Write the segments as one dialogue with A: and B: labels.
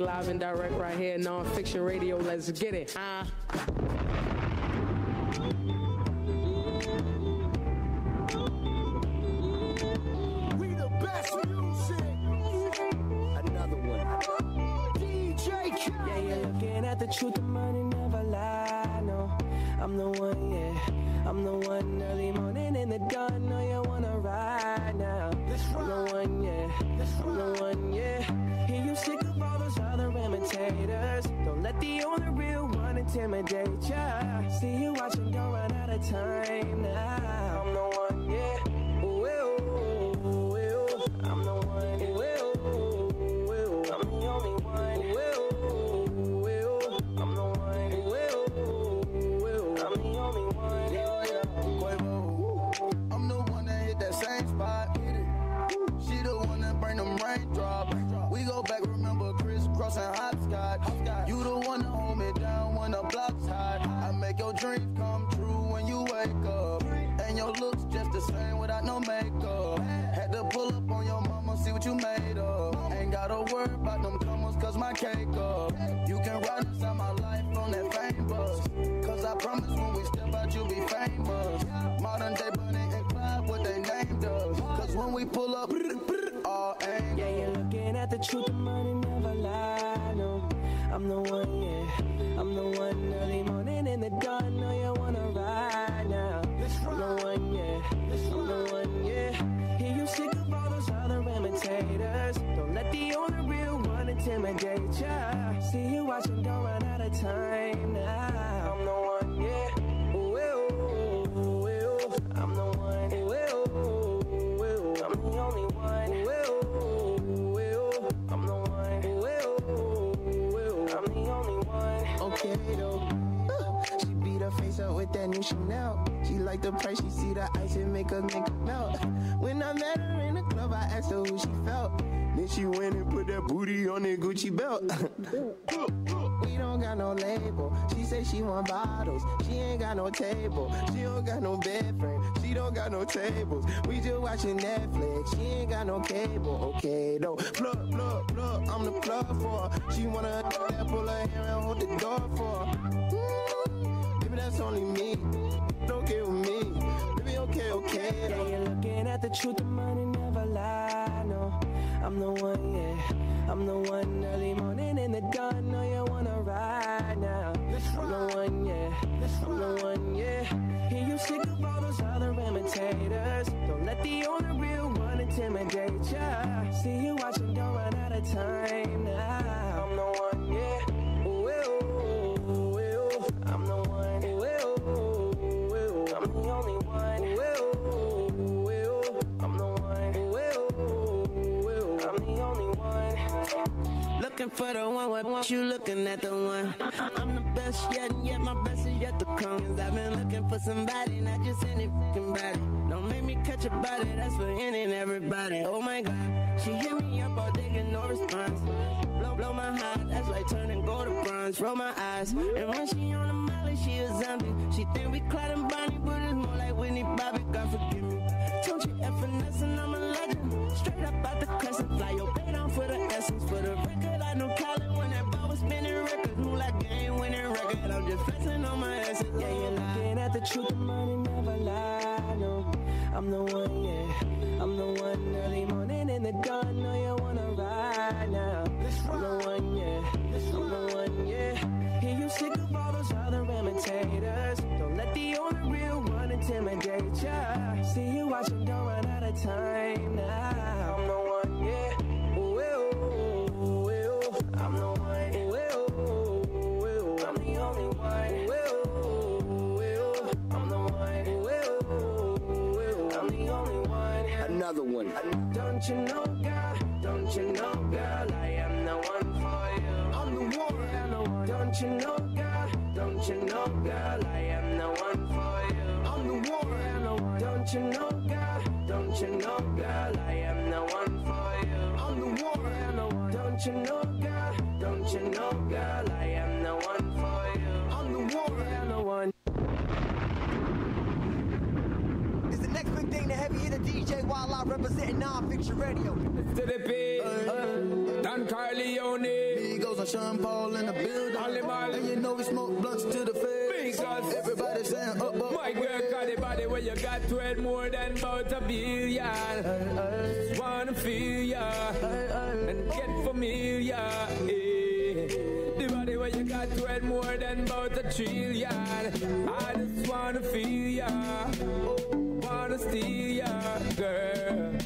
A: everything live and direct right here, NonFiction Radio. Let's get it.
B: We the best music. Another one. DJ Khaled.
C: Yeah, you're looking at the truth, the money never lie. No, I'm the one, yeah. I'm the one early morning in the dawn. No, you wanna ride now. I'm the one, yeah. I'm the one, yeah. Hear you sick of all those other imitators. Don't let the only real one intimidate ya. See you watching, don't run out of time now. I'm the one, yeah. Ooh, ooh, ooh, ooh. I'm the one, ooh, ooh, ooh. I'm the only one, ooh, ooh, ooh. I'm the one, ooh, ooh, ooh. I'm the only one,
B: I'm the one that hit that same spot. She the one that bring them raindrops. We go back, remember crisscrossing hopscotch. You the one that hold me down when the block's hot. I make your dreams come true when you wake up. And your looks just the same without no makeup. Had to pull up on your mama, see what you made of. Ain't gotta worry about them comers, cause my cake up. You can ride inside my life on that fame bus. Cause I promise when we step out, you'll be famous. Modern day Bunny and Clyde, what they named us. Cause when we pull up, all angles.
C: yeah, you're looking at the truth, the money never lie. No, I'm the one, yeah. I'm the one early morning in the dawn. No, you wanna ride now. I'm the one, yeah. I'm the one, yeah. Hear you sick of all those other imitators. Don't let the only real one intimidate ya. See you watching, don't run out of time now. I'm the one, yeah. Ooh, ooh, ooh, ooh. I'm the one, ooh, ooh, ooh. I'm the only one, ooh, ooh, ooh. I'm the one, ooh, ooh, ooh. I'm the only one.
D: Okay though, she beat her face up with that new Chanel. She like the price, she see the ice and make her nigga melt. When I met her in the club, I asked her who she felt. Then she went and put that booty on that Gucci belt. We don't got no label. She say she want bottles. She ain't got no table. She don't got no bed frame. She don't got no tables. We just watching Netflix. She ain't got no cable. Okay though, plug, plug, plug. I'm the plug for her. She wanna that pull her hair and hold the door for her. Baby, that's only me. Okay with me. Baby, okay, okay.
C: Yeah, you're looking at the truth, the money never lie. No, I'm the one, yeah. I'm the one early morning in the dawn. No, you wanna ride now. I'm the one, yeah. I'm the one, yeah. Hear you sick of all those other imitators. Don't let the only real one intimidate ya. See you watching, don't run out of time now. I'm the one, yeah. Ooh, ooh, ooh, ooh. I'm the one, ooh, ooh, ooh. I'm the only one, ooh, ooh, ooh. I'm the one, ooh, ooh, ooh. I'm the only one. Looking for the one, what you looking at the one? I'm the best yet, and yet my best is yet to come. Cause I've been looking for somebody, not just any fucking body. Don't make me catch a body, that's for any and everybody. Oh my God, she hit me up all day, get no response. Blow my heart, that's like turning gold to bronze. Roll my eyes, and when she on the molly, she a zombie. She think we Clyde and Bonnie, but it's more like Whitney Bobby. God forgive me. Don't you ever finesse and I'm a legend. Straight up out the crescent, fly your bait on for the essence. For the record, I know Colin when that ball was spinning records. Move like game winning record. I'm just flexing on my essence. Yeah, you're looking at the truth, the money never lie. No, I'm the one, yeah. I'm the one early morning in the dawn. No, you wanna ride now. I'm the one, yeah. I'm the one, yeah. Hear you sick of all those other imitators. Don't let the only real one intimidate ya. See you watching, don't run out of time now. I'm the one, yeah. Ooh, ooh, ooh, ooh. I'm the one, ooh, ooh, ooh. I'm the only one, ooh, ooh, ooh. I'm the one, ooh, ooh, ooh. I'm the only one.
B: Another one.
C: Don't you know, girl? Don't you know, girl? I am the one for you.
B: I'm the one.
C: Yeah, I'm the one. Don't you know, girl? Don't you know, girl? I am the one for you.
B: I'm the one.
C: Yeah, I'm the one. Don't you know, girl? Don't you know, girl? I am the one for you.
B: I'm the one.
C: Yeah, I'm the one. Don't you know, girl? Don't you know, girl? I am the one for you.
B: I'm the one.
C: Yeah, I'm the one.
B: It's the next big thing, the heavy hitter DJ Wildlife representing NonFiction Radio.
E: To the P, Don Carleone.
B: He goes and Sean Paul in the building. And you know we smoke blunts to the face. Because everybody saying up.
E: My girl got a body where you got to it more than about a billion. Just wanna feel ya and get familiar. The body where you got to it more than about a trillion. I just wanna feel ya, wanna steal ya, girl.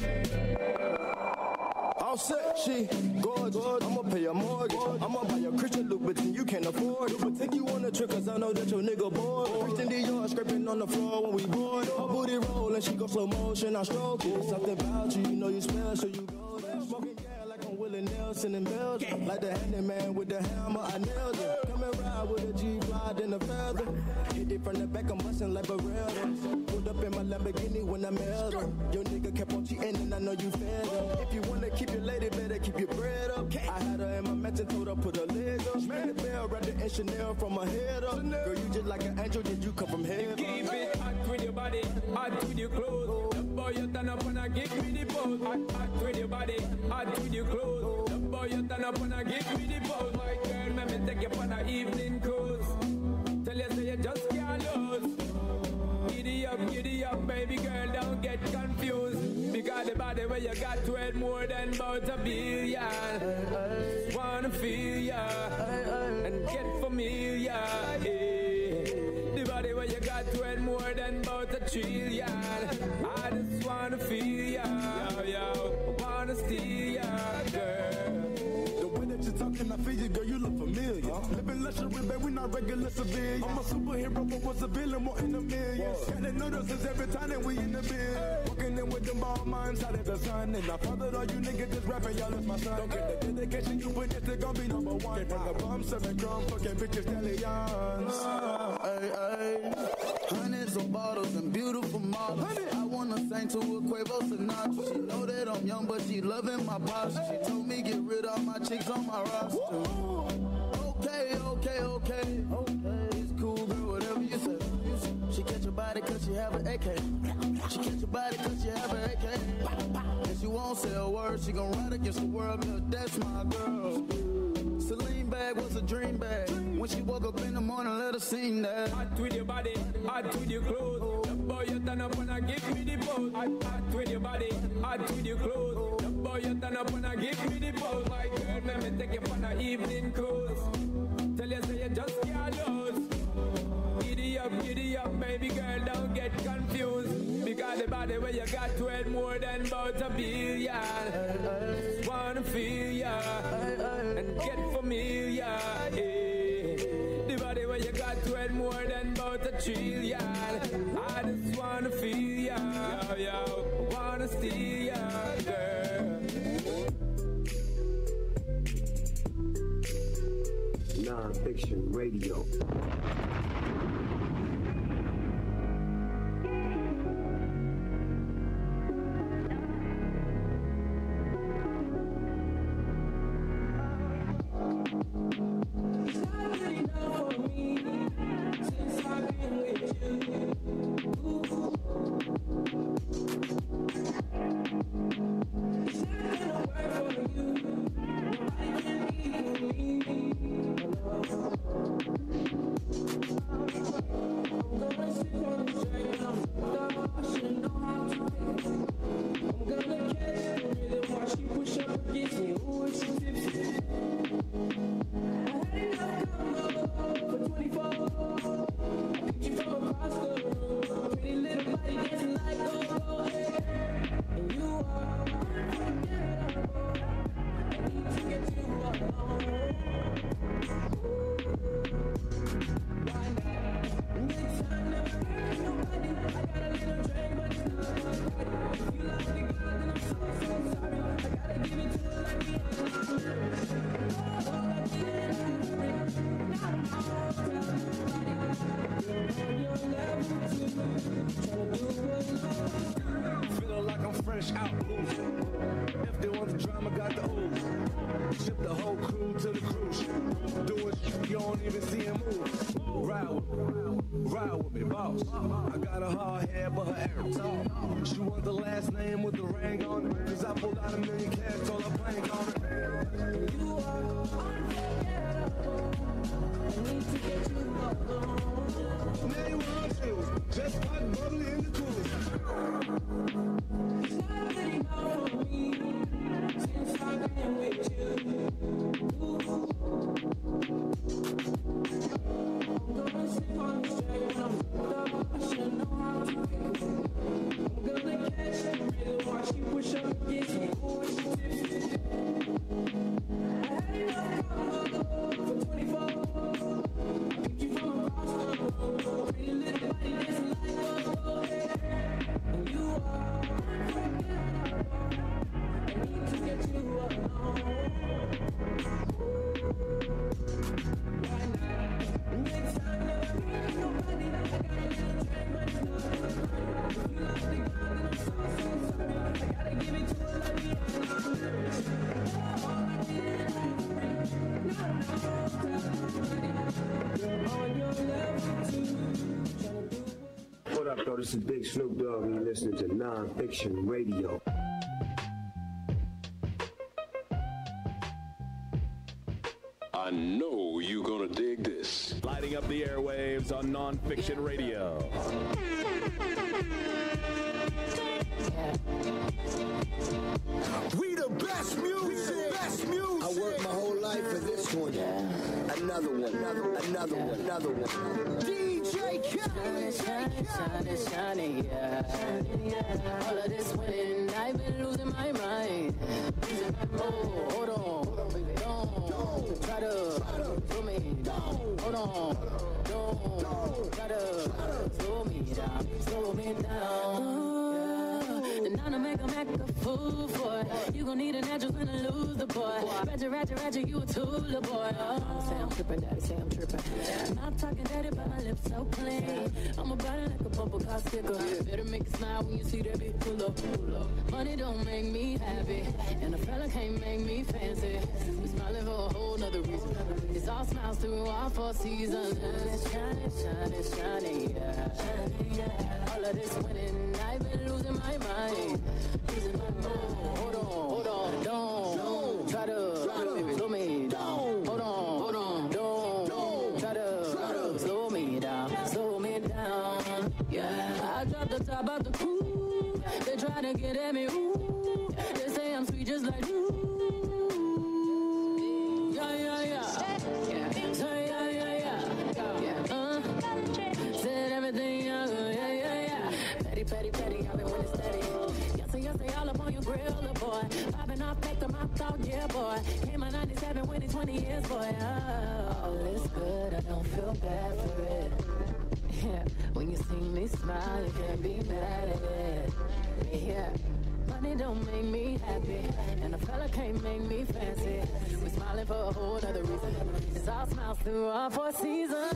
F: All set, she gorgeous. I'ma pay your mortgage. I'ma buy your Christian Louboutin, you can't afford it. But take you on a trip, cause I know that your nigga bored. Christian Dior scraping on the floor when we board. Her booty rollin', she go slow motion, I stroke it. Something about you, you know you special, you go there. Smoking gas like I'm Willie Nelson in Belgium. Like the handyman with the hammer, I nailed it. Come and ride with a G-Fly and a feather. Hit it from the back, I'm bustin' like Beretta. Pulled up in my Lamborghini when I mailed her. Your nigga kept on cheating and I know you fed her. If you wanna keep your lady, better keep your bread up. I had her in my mansion, told her put her leg up. Ring the bell, wrapped it in Chanel from my head up. Girl, you just like an angel, did you come from heaven?
E: Keep it hot with your body, hot with your clothes. The boy you turn up and I give me the pose. Hot with your body, hot with your clothes. The boy you turn up and I give me the pose. My girl, let me take you on an evening cruise. Tell you say you just can't lose. Giddy up, baby girl, don't get confused. Because the body where you got to it more than about a billion. Just wanna feel ya and get familiar. Yeah. The body where you got to it more than about a trillion. I just wanna feel ya, yo, wanna steal ya, girl.
F: The way that you're talking, I feel you, girl, you look familiar. Living luxury, babe, we not regular civilians. I'm a superhero, but was a villain, more in the millions. Gotta notice us every time that we in the bed. Walking in with them ball minds out of the sun. And I fathered all you niggas just rapping, y'all is my son. Don't get the dedication you put, this gon' be number one. Came from the bum, serving crumb, fucking bitches, stallions.
B: Hey, hundreds of bottles and beautiful models. I wanna sing to a Quavo Sinatra. She know that I'm young, but she loving my posture. She told me get rid of my chicks on my roster. Okay. It's cool, girl, whatever you say. She catch your body cause she have an AK. She catch your body cause she have an AK. And she won't say a word, she gon' ride against the world, cause that's my girl. Celine bag was a dream bag. When she woke up in the morning, let her sing that.
E: Hot with your body, hot with your clothes. The boy you turn up and I give me the pose. Hot with your body, hot with your clothes. The boy you turn up and I give me the pose. My girl, let me take you on an evening cruise. Tell you say you just can't lose. Giddy up, baby girl, don't get confused. Because the body where you got to it more than about a billion. Just wanna feel ya and get familiar. Yeah. The body where you got to it more than about a trillion. I just wanna feel ya, yo, wanna steal ya, girl.
G: NonFiction Radio.
F: Feeling like I'm fresh out losing. If they want the drama, got the ooze. Ship the whole crew to the cruise. Doing shit you don't even see him move. Ride with me, boss. I got a hard head, but her air tall. She want the last name with the ring on it. Cause I pulled out $1 million cash, told her plank on it. You are unforgettable. Now you want chills, just hot bubbly in the cooler.
C: It's not getting out for me since I've been with you. I'm gonna sleep on the straight when I'm up. I should know how to fix it. I'm gonna catch the rhythm while she push up against me. Always tipsy. I had enough for 24. Picked you from across the road. Pretty little body dancing like a boy. And you are unforgettable. I need to get you alone. Why not? Next time, never meet nobody. I got a little train, but it's not enough. If you like the ground, then I'm so sorry. I gotta give it to a lady and I'm lyrics. All I did is laugh. You're on your level too.
G: What up, though? This is Big Snoop Dogg, and you're listening to NonFiction Radio.
H: I know you're gonna dig this.
I: Lighting up the airwaves on NonFiction Radio.
F: We the best music, best music.
J: I worked my whole life for this one. Another one, another one.
F: DJ Khaled.
C: Shining, yeah. All of this winning, I've been losing my mind. Oh, hold on, don't try to slow me down. Hold on, don't try to slow me down. Then I'm make a fool for it. You gon' need a natural when I lose the boy. Ratchet, you a tool, boy. Say I'm trippin', daddy, say I'm trippin'. Not talking daddy, but my lips so clean. I'm about it like a bumper car sticker. Better make it smile when you see that bitch pull up. Money don't make me happy, and a fella can't make me fancy. We smiling for a whole nother reason. It's all smiles through all 4 seasons. Shining, yeah. All of this winning, I've been losing my mind. Losing my mind. Hold on, don't try to slow me down. Hold on, don't try to slow me down. Yeah, I dropped the top of the coupe. They try to get at me, ooh. They say I'm sweet just like you. Yeah. Said everything, yeah. Petty, I've been winning steady. Yes, they all up on your grill, boy. Popping off back to my thought, yeah, boy. Came out 97, winning 20 years, boy. Oh, it's good, I don't feel bad for it. Yeah, when you see me smile, you can't be mad at it. Yeah, money don't make me happy, and a fella can't make me fancy. We're smiling for a whole other reason. It's all smiles through all 4 seasons.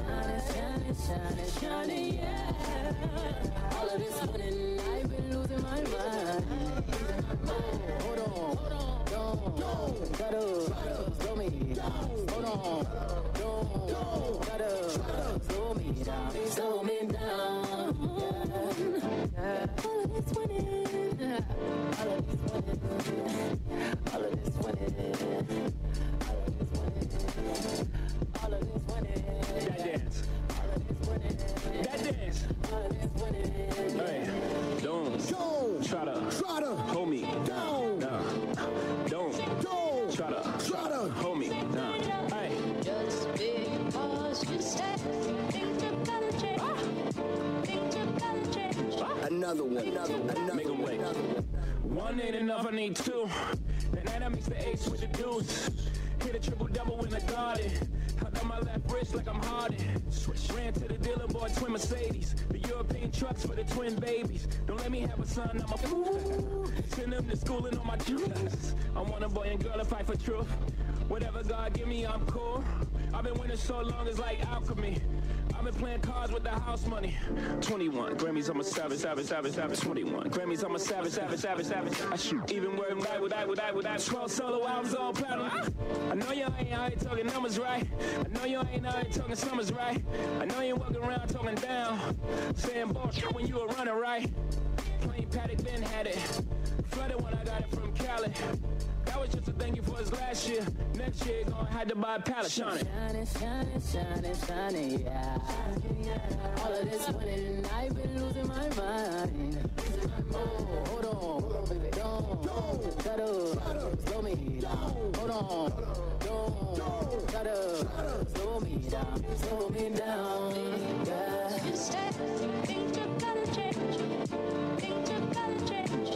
C: Shining, yeah. All of this winning, I've been losing my mind. Hold on, don't try to slow me down. Hold on, don't try to slow me down. Yeah. All of this winning, all of this winning.
I: That dance. Hey, don't try to hold me down. Don't try to hold me down. Hey.
K: Just because you said things are gonna change. Things are gonna change.
J: Another one.
I: Make a way. One ain't enough, I need 2. And then I mix the ace with the deuce. Hit a triple-double in the garden. I got my left wrist like I'm Harden. Ran to the dealer, bought twin Mercedes. The European trucks for the twin babies. Don't let me have a son, I'm a fool. Send them to school and on my juice. I want a boy and girl to fight for truth. Whatever God give me, I'm cool. I've been winning so long, it's like alchemy. I've been playing cards with the house money. 21 Grammys, I'm a savage. 21 Grammys, I'm a savage. I shoot even word without 12 solo albums all platinum. I know you ain't out here talking numbers right. I know you ain't out here talking summers right. I know you walking around talking down, saying bullshit when you a runner right. Plain Paddock Ben had it. Flooded when I got it from Cali. That was just a thank you for us last year. Next year, gonna have to buy a pallet. Shining,
L: shining, shining, shining, yeah. All of this winning, I've been losing my mind. Oh, hold on, baby, don't shut up, slow me down. Hold on, don't shut up, slow me down, slow me down. Yeah.
K: You said things are gonna change, things are gonna change.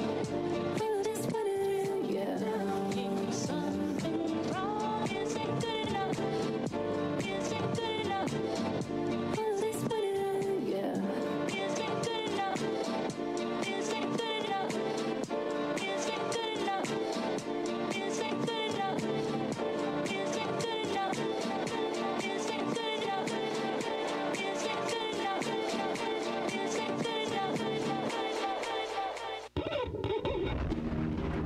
K: Feel this winning, yeah. Something wrong isn't good enough, isn't good enough. Feel this winning, yeah. Isn't good enough, isn't good enough, isn't good enough, isn't good enough, isn't good enough, isn't good enough, isn't good enough, isn't good enough.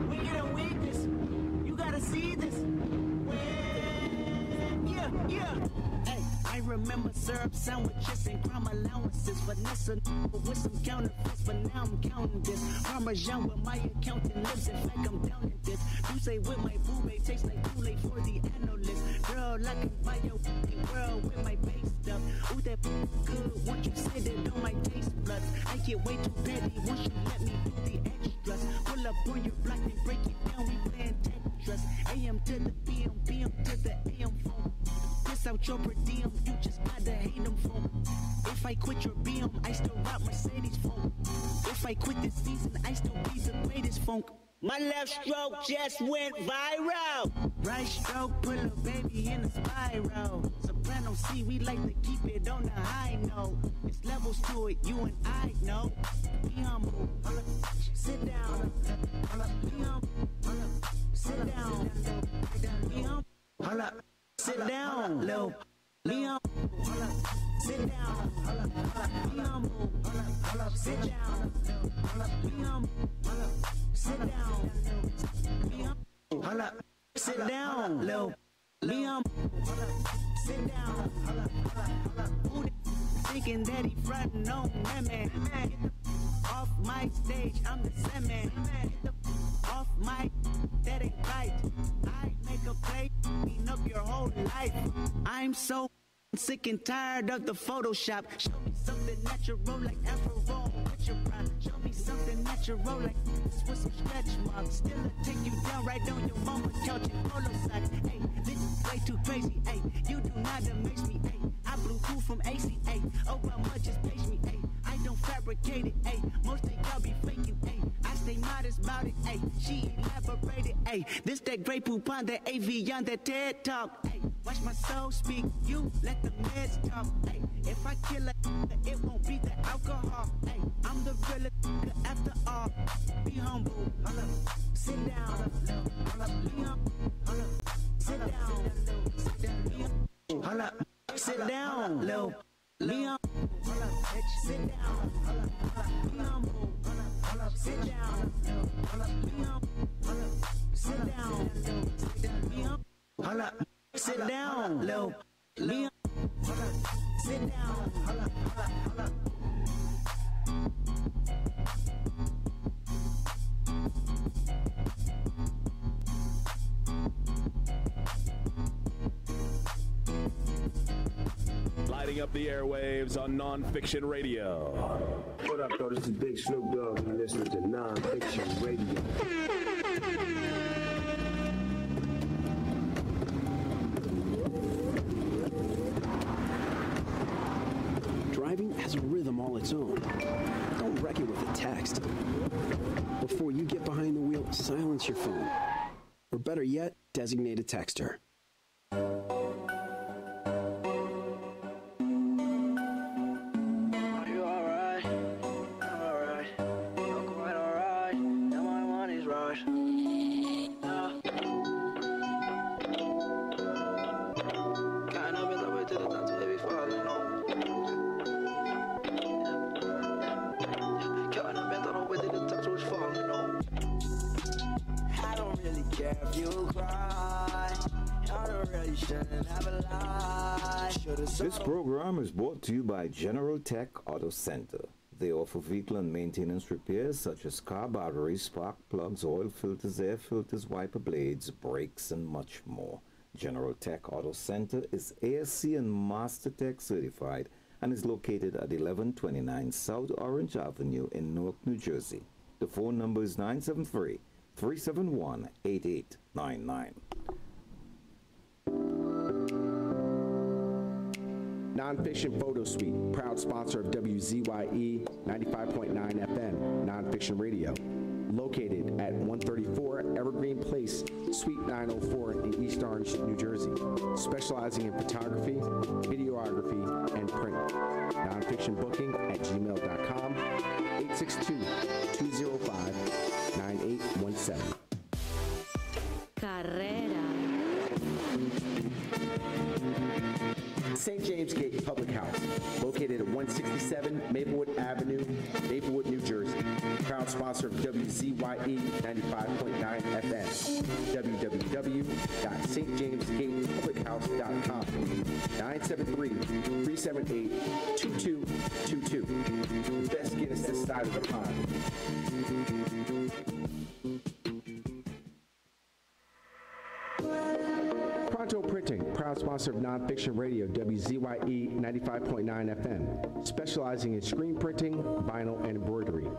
M: We get a weakness. You gotta see this. Yeah. Hey, I remember syrup sandwiches and crime allowances. Vanessa with some counterfeits, but now I'm counting this. Parmesan with my accountant lives. In fact, I'm down in this. You say with my boo babe tastes like Kool-Aid for the analyst. Girl, I can buy your world with my base stuff. Ooh, that good. Once you say that on my taste buds, I get way too petty once you let me do the extras. Pull up on your block and break it down. We playing Tetris. AM to the PM, PM to the AM phone. Piss out your per diem, you just gotta hate them phone. If I quit your BM, I still rock Mercedes phone. If I quit this season, I still be the greatest funk. My left stroke just went viral. Right stroke put a baby in a spiral. Soprano C, we like to keep it on the high note. It's levels to it, you and I know. Be humble, sit down. Be humble, sit down. Be humble, sit down, Lil. Be humble, sit down. Be humble, sit down. Be humble, sit down. Be humble, sit down, Lil. Be humble, sit down. Thinking that he frontin' on women. Off my stage, I'm the same. Off my, that ain't right. I make a play, clean up your whole life. I'm so sick and tired of the Photoshop. Show me something natural like Afro with your pride. Show me something natural like this with some stretch marks. Still I'll take you down right on your mama couch and polo socks. Hey, this is way too crazy. Hey, you do not amaze me. Hey, I blew cool from ACA. Oh, how much just page me. Hey, I don't fabricate it. Hey, most of y'all be faking. Hey, I stay modest about it. Hey, she elaborated. Hey, this that Grey Poupon, that AV on that TED Talk. Hey, watch my soul speak. You let the meds talk. Hey, if I kill a it won't be the alcohol. Hey, I'm the realest after all. Be humble. Sit down. Be humble. Sit down. Be humble. Sit down, Lil. Be humble. Sit down. Be humble. Sit down. Be humble. Sit down. Be humble. Sit down, Lil. Be humble. Sit down.
N: Lighting up the airwaves on NonFiction Radio.
G: What up, though? This is Big Snoop Dogg, and you're listening to NonFiction Radio.
O: Driving has a rhythm all its own. Don't wreck it with a text. Before you get behind the wheel, silence your phone. Or better yet, designate a texter.
P: This program is brought to you by General Tech Auto Center. They offer vehicle and maintenance repairs such as car batteries, spark plugs, oil filters, air filters, wiper blades, brakes, and much more. General Tech Auto Center is ASC and Master Tech certified and is located at 1129 South Orange Avenue in Newark, New Jersey. The phone number is 973-371-8899.
Q: NonFiction Photo Suite, proud sponsor of WZYE 95.9 FM, NonFiction Radio. Located at 134 Evergreen Place, Suite 904 in East Orange, New Jersey. Specializing in photography, videography, and print. NonFictionBooking@gmail.com, 862-205-9817.
K: Carrera.
Q: St. James Gate Public House, located at 167 Maplewood Avenue, Maplewood, New Jersey. Proud sponsor of WZYE 95.9 FM. www.stjamesgatepublichouse.com. 973-378-2222. The best Guinness this side of the pond. Pronto Printing, proud sponsor of NonFiction Radio, WZYE 95.9 FM, specializing in screen printing, vinyl, and embroidery.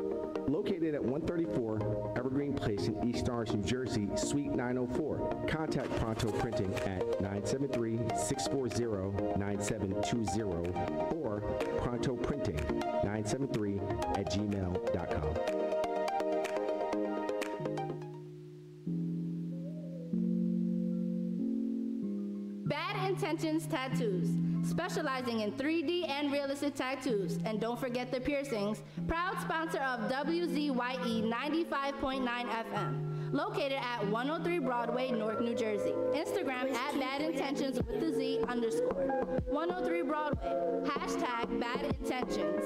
Q: Located at 134 Evergreen Place in East Orange, New Jersey, Suite 904. Contact Pronto Printing at 973-640-9720 or prontoprinting973@gmail.com.
R: Intentions Tattoos, specializing in 3D and realistic tattoos. And don't forget the piercings. Proud sponsor of WZYE 95.9 FM. Located at 103 Broadway, Newark, New Jersey. Instagram at Bad Intentions with the Z _ 103 Broadway. Hashtag Bad Intentions.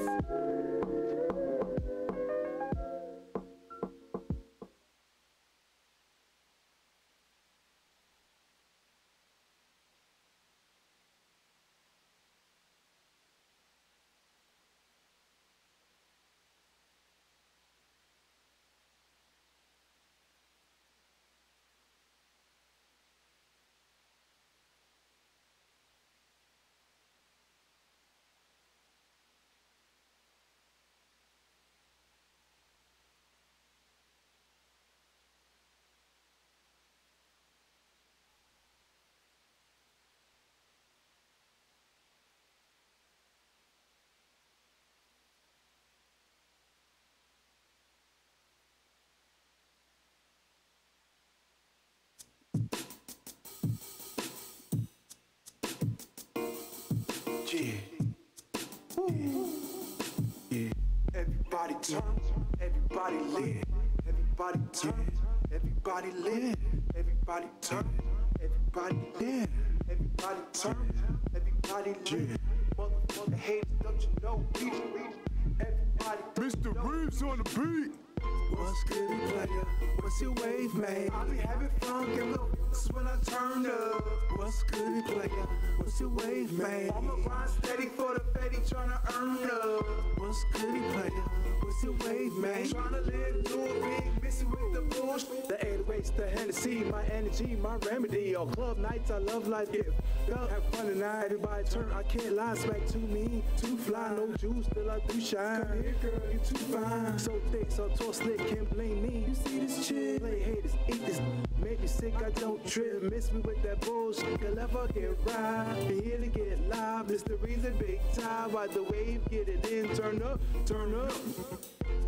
S: Yeah. Yeah. Everybody turn, everybody lit. Everybody turn, everybody lit. Everybody turn, everybody lit. Everybody turn, everybody lit. Motherfucker haters, don't you know we? Everybody. Mr. Reeves on the beat. What's good, player? What's your wave, man? I be having fun, give little when I turn up. What's good, player? What's your wave, man? I'ma grind steady for the fatty, tryna earn up. What's good, player? What's your wave, man? Tryna live through a big missing with the bullshit. The 808s, the Hennessy, my energy, my remedy. All club nights, I love life. Yeah, have fun tonight. Everybody turn, I can't lie, smack too mean, too fly, no juice, still I do shine. Come here, girl, you too fine. So thick, so tall, slick, can't blame me. You see this chick? Play haters, eat this. Make me sick, I don't trip. Miss me with that bullshit. You'll never get right. Be here to get live. It's the reason, big time. Why the wave, get it in. Turn up, turn up.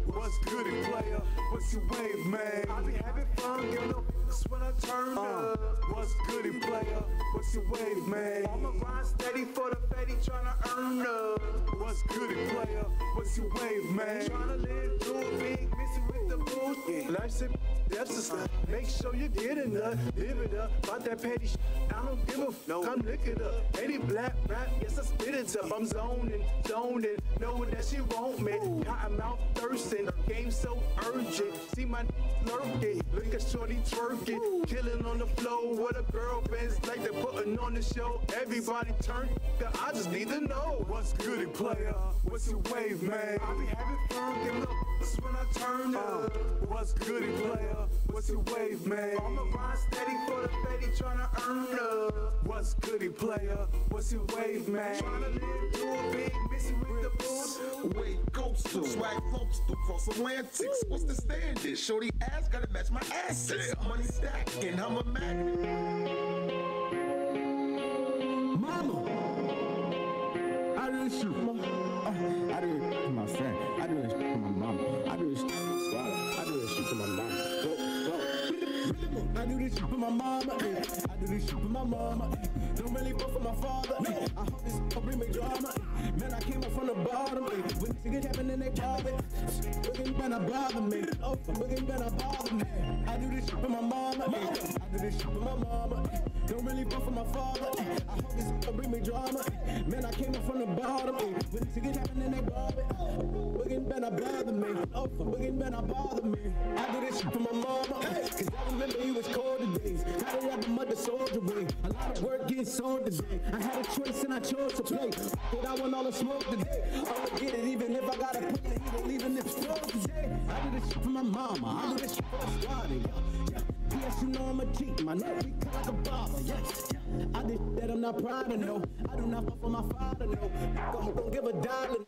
S: What's good, player? What's your wave, man? I be having fun, give no f***s when I turn up. What's good, player? What's your wave, man? I'ma grind steady for the fatty, tryna earn up. What's good, player? What's your wave, man? Tryna live through a big missing with the bullshit. Life's a depths of stuff. Make sure you get enough. Live it up. About that petty shit. I don't give a f***. I'm lick it up. Any black rap, yes, I spit it up. I'm zoning. Knowing that she want me. Cotton mouth thirsting. Game so urgent. See my lurking. Look at shorty twerking. Killing on the floor. What a girlfriend's like. They're putting on the show. Everybody turn. I just need to know. What's good, it player? What's your wave, man? I be having fun. Give up when I turn up. What's good, it player? What's your wave, man? I'm a grind steady for the fatty. Trying to earn up. What's good, it player? What's your wave, man? Trying to live through a big mission with the bulls.
T: Wait, ghost to swag folks to cross Atlantics. What's the standard? Shorty ass gotta match my assets. Money stacking, I'm a magnet.
U: Mama, I do this shit for my, I do it for my friend. I do this shit for my mama. I do this shit for my squad. I do this shit for my mama. I do this shit for my mama. I do this shit for my mama. Don't really go for my father. I hope this don't bring me drama. Man, I came up from the bottom. When things happen, then they bother me. Looking better bother me. Oh, looking better bother me. I do this shit for my mama. I do this shit for my mama. Don't really go for my father. I hope this don't bring me drama. Man, I came up from the bottom. When things happen, then they bother me. Looking better bother me. Oh, looking better bother me. I do this shit for my mama. Cause I remember it was colder days. How did I have a mother soldier way? A lot of work getting sold today. I had a choice and I chose to play. But I want all the smoke today. I'ma get it even if I gotta put the heat leaving it slow today. I do this shit for my mama. I do this shit for the squad. Yes, you know I'm a G. My neck we cut like a barber. Yes, I did shit that I'm not proud of. No, I do not fuck for my father. No, don't give a dollar.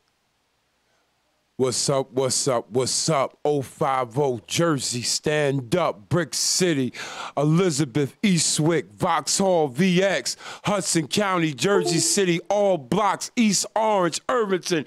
V: What's up, what's up, what's up? 050 Jersey, stand up, Brick City, Elizabeth, Eastwick, Vauxhall, VX, Hudson County, Jersey City, all blocks, East Orange, Irvington.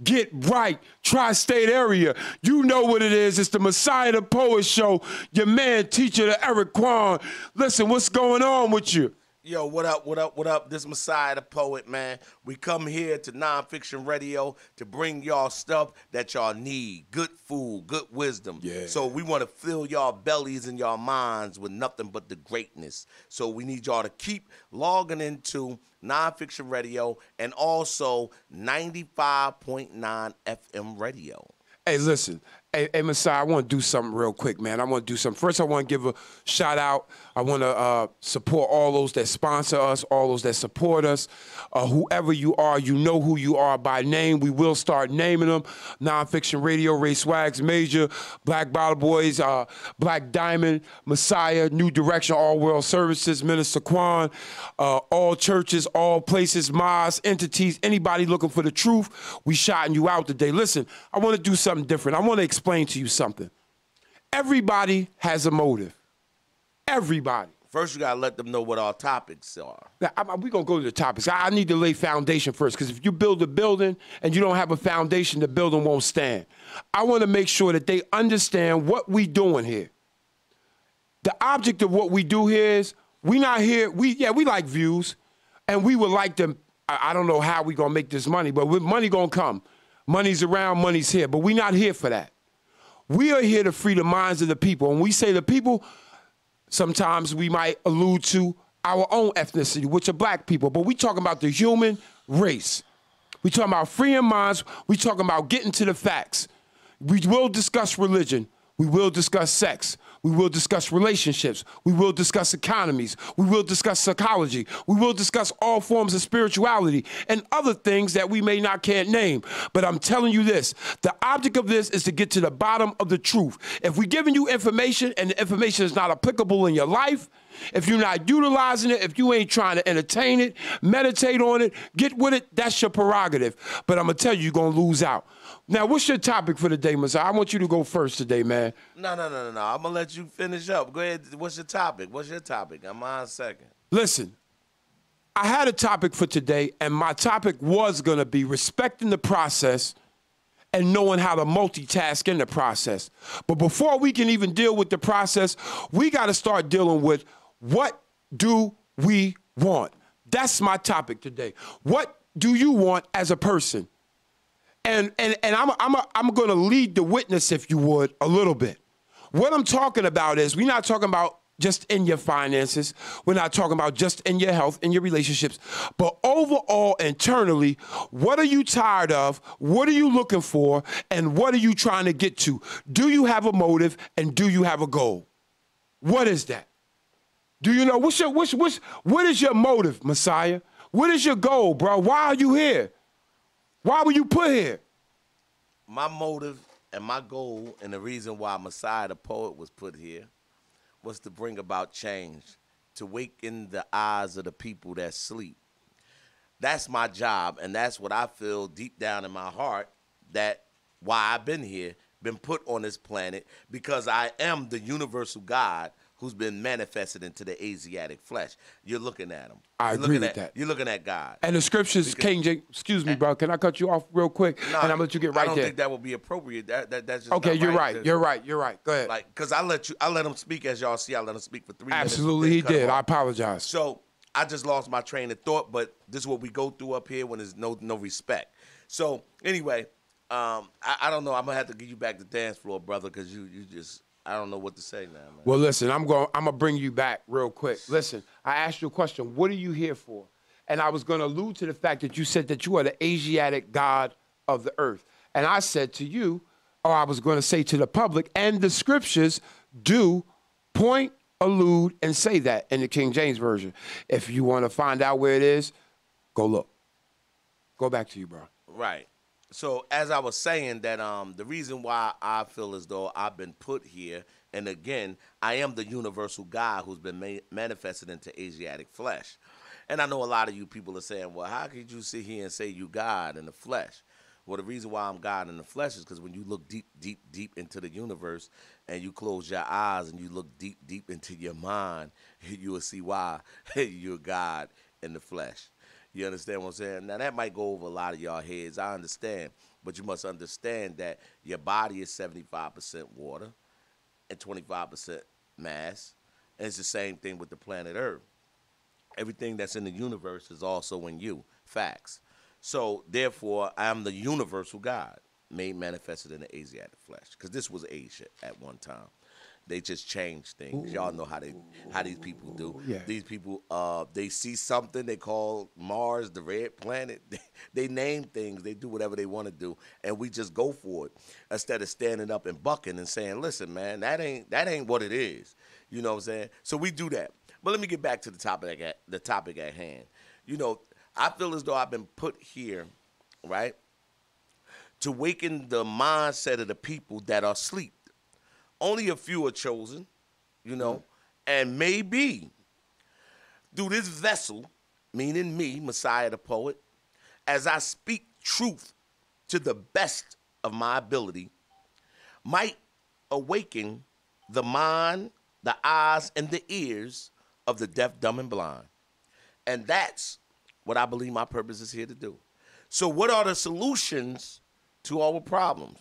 V: Get right, tri-state area. You know what it is. It's the Messiah the Poet Show. Your man, teacher, the Eric Quan. Listen, what's going on with you?
W: Yo, what up, what up, what up? This Messiah the Poet, man. We come here to NonFiction Radio to bring y'all stuff that y'all need. Good food, good wisdom.
V: Yeah.
W: So we want to fill y'all bellies and y'all minds with nothing but the greatness. So we need y'all to keep logging into NonFiction Radio and also 95.9 FM Radio.
V: Hey, listen. Hey, Messiah, I want to do something real quick, man. I want to do something. First, I want to give a shout out. I want to support all those that sponsor us, all those that support us. Whoever you are, you know who you are by name. We will start naming them. NonFiction Radio, Ray Swags, Major, Black Bottle Boys, Black Diamond, Messiah, New Direction, All World Services, Minister Quan, all churches, all places, mosques, entities, anybody looking for the truth, we shouting you out today. Listen, I want to do something different. I want to explain to you something. Everybody has a motive. Everybody.
W: First, you got to let them know what our topics are.
V: Now, we're going to go to the topics. I need to lay foundation first, because if you build a building and you don't have a foundation, the building won't stand. I want to make sure that they understand what we doing here. The object of what we do here is, we not here, we like views, and we would like them. I don't know how we going to make this money, but money going to come. Money's around, money's here, but we not here for that. We are here to free the minds of the people. When we say the people, sometimes we might allude to our own ethnicity, which are black people, but we talking about the human race. We talking about freeing minds. We talking about getting to the facts. We will discuss religion. We will discuss sex. We will discuss relationships. We will discuss economies. We will discuss psychology. We will discuss all forms of spirituality and other things that we can't name. But I'm telling you this, the object of this is to get to the bottom of the truth. If we're giving you information and the information is not applicable in your life, if you're not utilizing it, if you ain't trying to entertain it, meditate on it, get with it, that's your prerogative. But I'm going to tell you, you're going to lose out. Now, what's your topic for the day, Messiah? I want you to go first today, man.
W: No. I'm going to let you finish up. Go ahead. What's your topic? I'm on second.
V: Listen, I had a topic for today, and my topic was going to be respecting the process and knowing how to multitask in the process. But before we can even deal with the process, we got to start dealing with what do we want? That's my topic today. What do you want as a person? And I'm going to lead the witness, if you would, a little bit. What I'm talking about is, we're not talking about just in your finances. We're not talking about just in your health, in your relationships, but overall, internally, what are you tired of? What are you looking for? And what are you trying to get to? Do you have a motive and do you have a goal? What is that? Do you know? What is your motive, Messiah? What is your goal, bro? Why are you here? Why were you put here?
W: My motive and my goal and the reason why Messiah the poet was put here was to bring about change, to waken the eyes of the people that sleep. That's my job, and that's what I feel deep down in my heart, that why I've been here, been put on this planet, because I am the universal God who's been manifested into the Asiatic flesh. You're looking at him.
V: I agree with that.
W: You're looking at God.
V: And the scriptures, King James, excuse me, bro, can I cut you off real quick?
W: No,
V: and I'm going to let you get right
W: I don't
V: there.
W: think that would be appropriate. That's just
V: Okay,
W: not
V: you're
W: right.
V: right. You're right. You're right. Go ahead.
W: Like, because I let him speak, as y'all see. I let him speak for 3 minutes.
V: Absolutely, he did. I apologize.
W: So I just lost my train of thought, but this is what we go through up here when there's no respect. So anyway, I don't know. I'm going to have to give you back the dance floor, brother, because you just... I don't know what to say now, man.
V: Well, listen, I'm gonna bring you back real quick. Listen, I asked you a question. What are you here for? And I was going to allude to the fact that you said that you are the Asiatic God of the earth. And I said to you, or I was going to say to the public, and the scriptures do point, allude, and say that in the King James Version. If you want to find out where it is, go look. Go back to you, bro.
W: Right. So as I was saying that the reason why I feel as though I've been put here, and again, I am the universal God who's been manifested into Asiatic flesh. And I know a lot of you people are saying, well, how could you sit here and say you God in the flesh? Well, the reason why I'm God in the flesh is because when you look deep, deep, deep into the universe and you close your eyes and you look deep, deep into your mind, you will see why you're God in the flesh. You understand what I'm saying? Now, that might go over a lot of y'all heads. I understand. But you must understand that your body is 75% water and 25% mass. And it's the same thing with the planet Earth. Everything that's in the universe is also in you. Facts. So, therefore, I am the universal God, made manifested in the Asiatic flesh. Because this was Asia at one time. They just change things. Y'all know how these people do.
V: Yeah.
W: These people, they see something they call Mars, the red planet. They name things. They do whatever they want to do, and we just go for it instead of standing up and bucking and saying, "Listen, man, that ain't what it is." You know what I'm saying? So we do that. But let me get back to the topic at hand. You know, I feel as though I've been put here, right, to waken the mindset of the people that are asleep. Only a few are chosen, you know, and maybe through this vessel, meaning me, Messiah the poet, as I speak truth to the best of my ability, might awaken the mind, the eyes, and the ears of the deaf, dumb, and blind. And that's what I believe my purpose is here to do. So what are the solutions to our problems,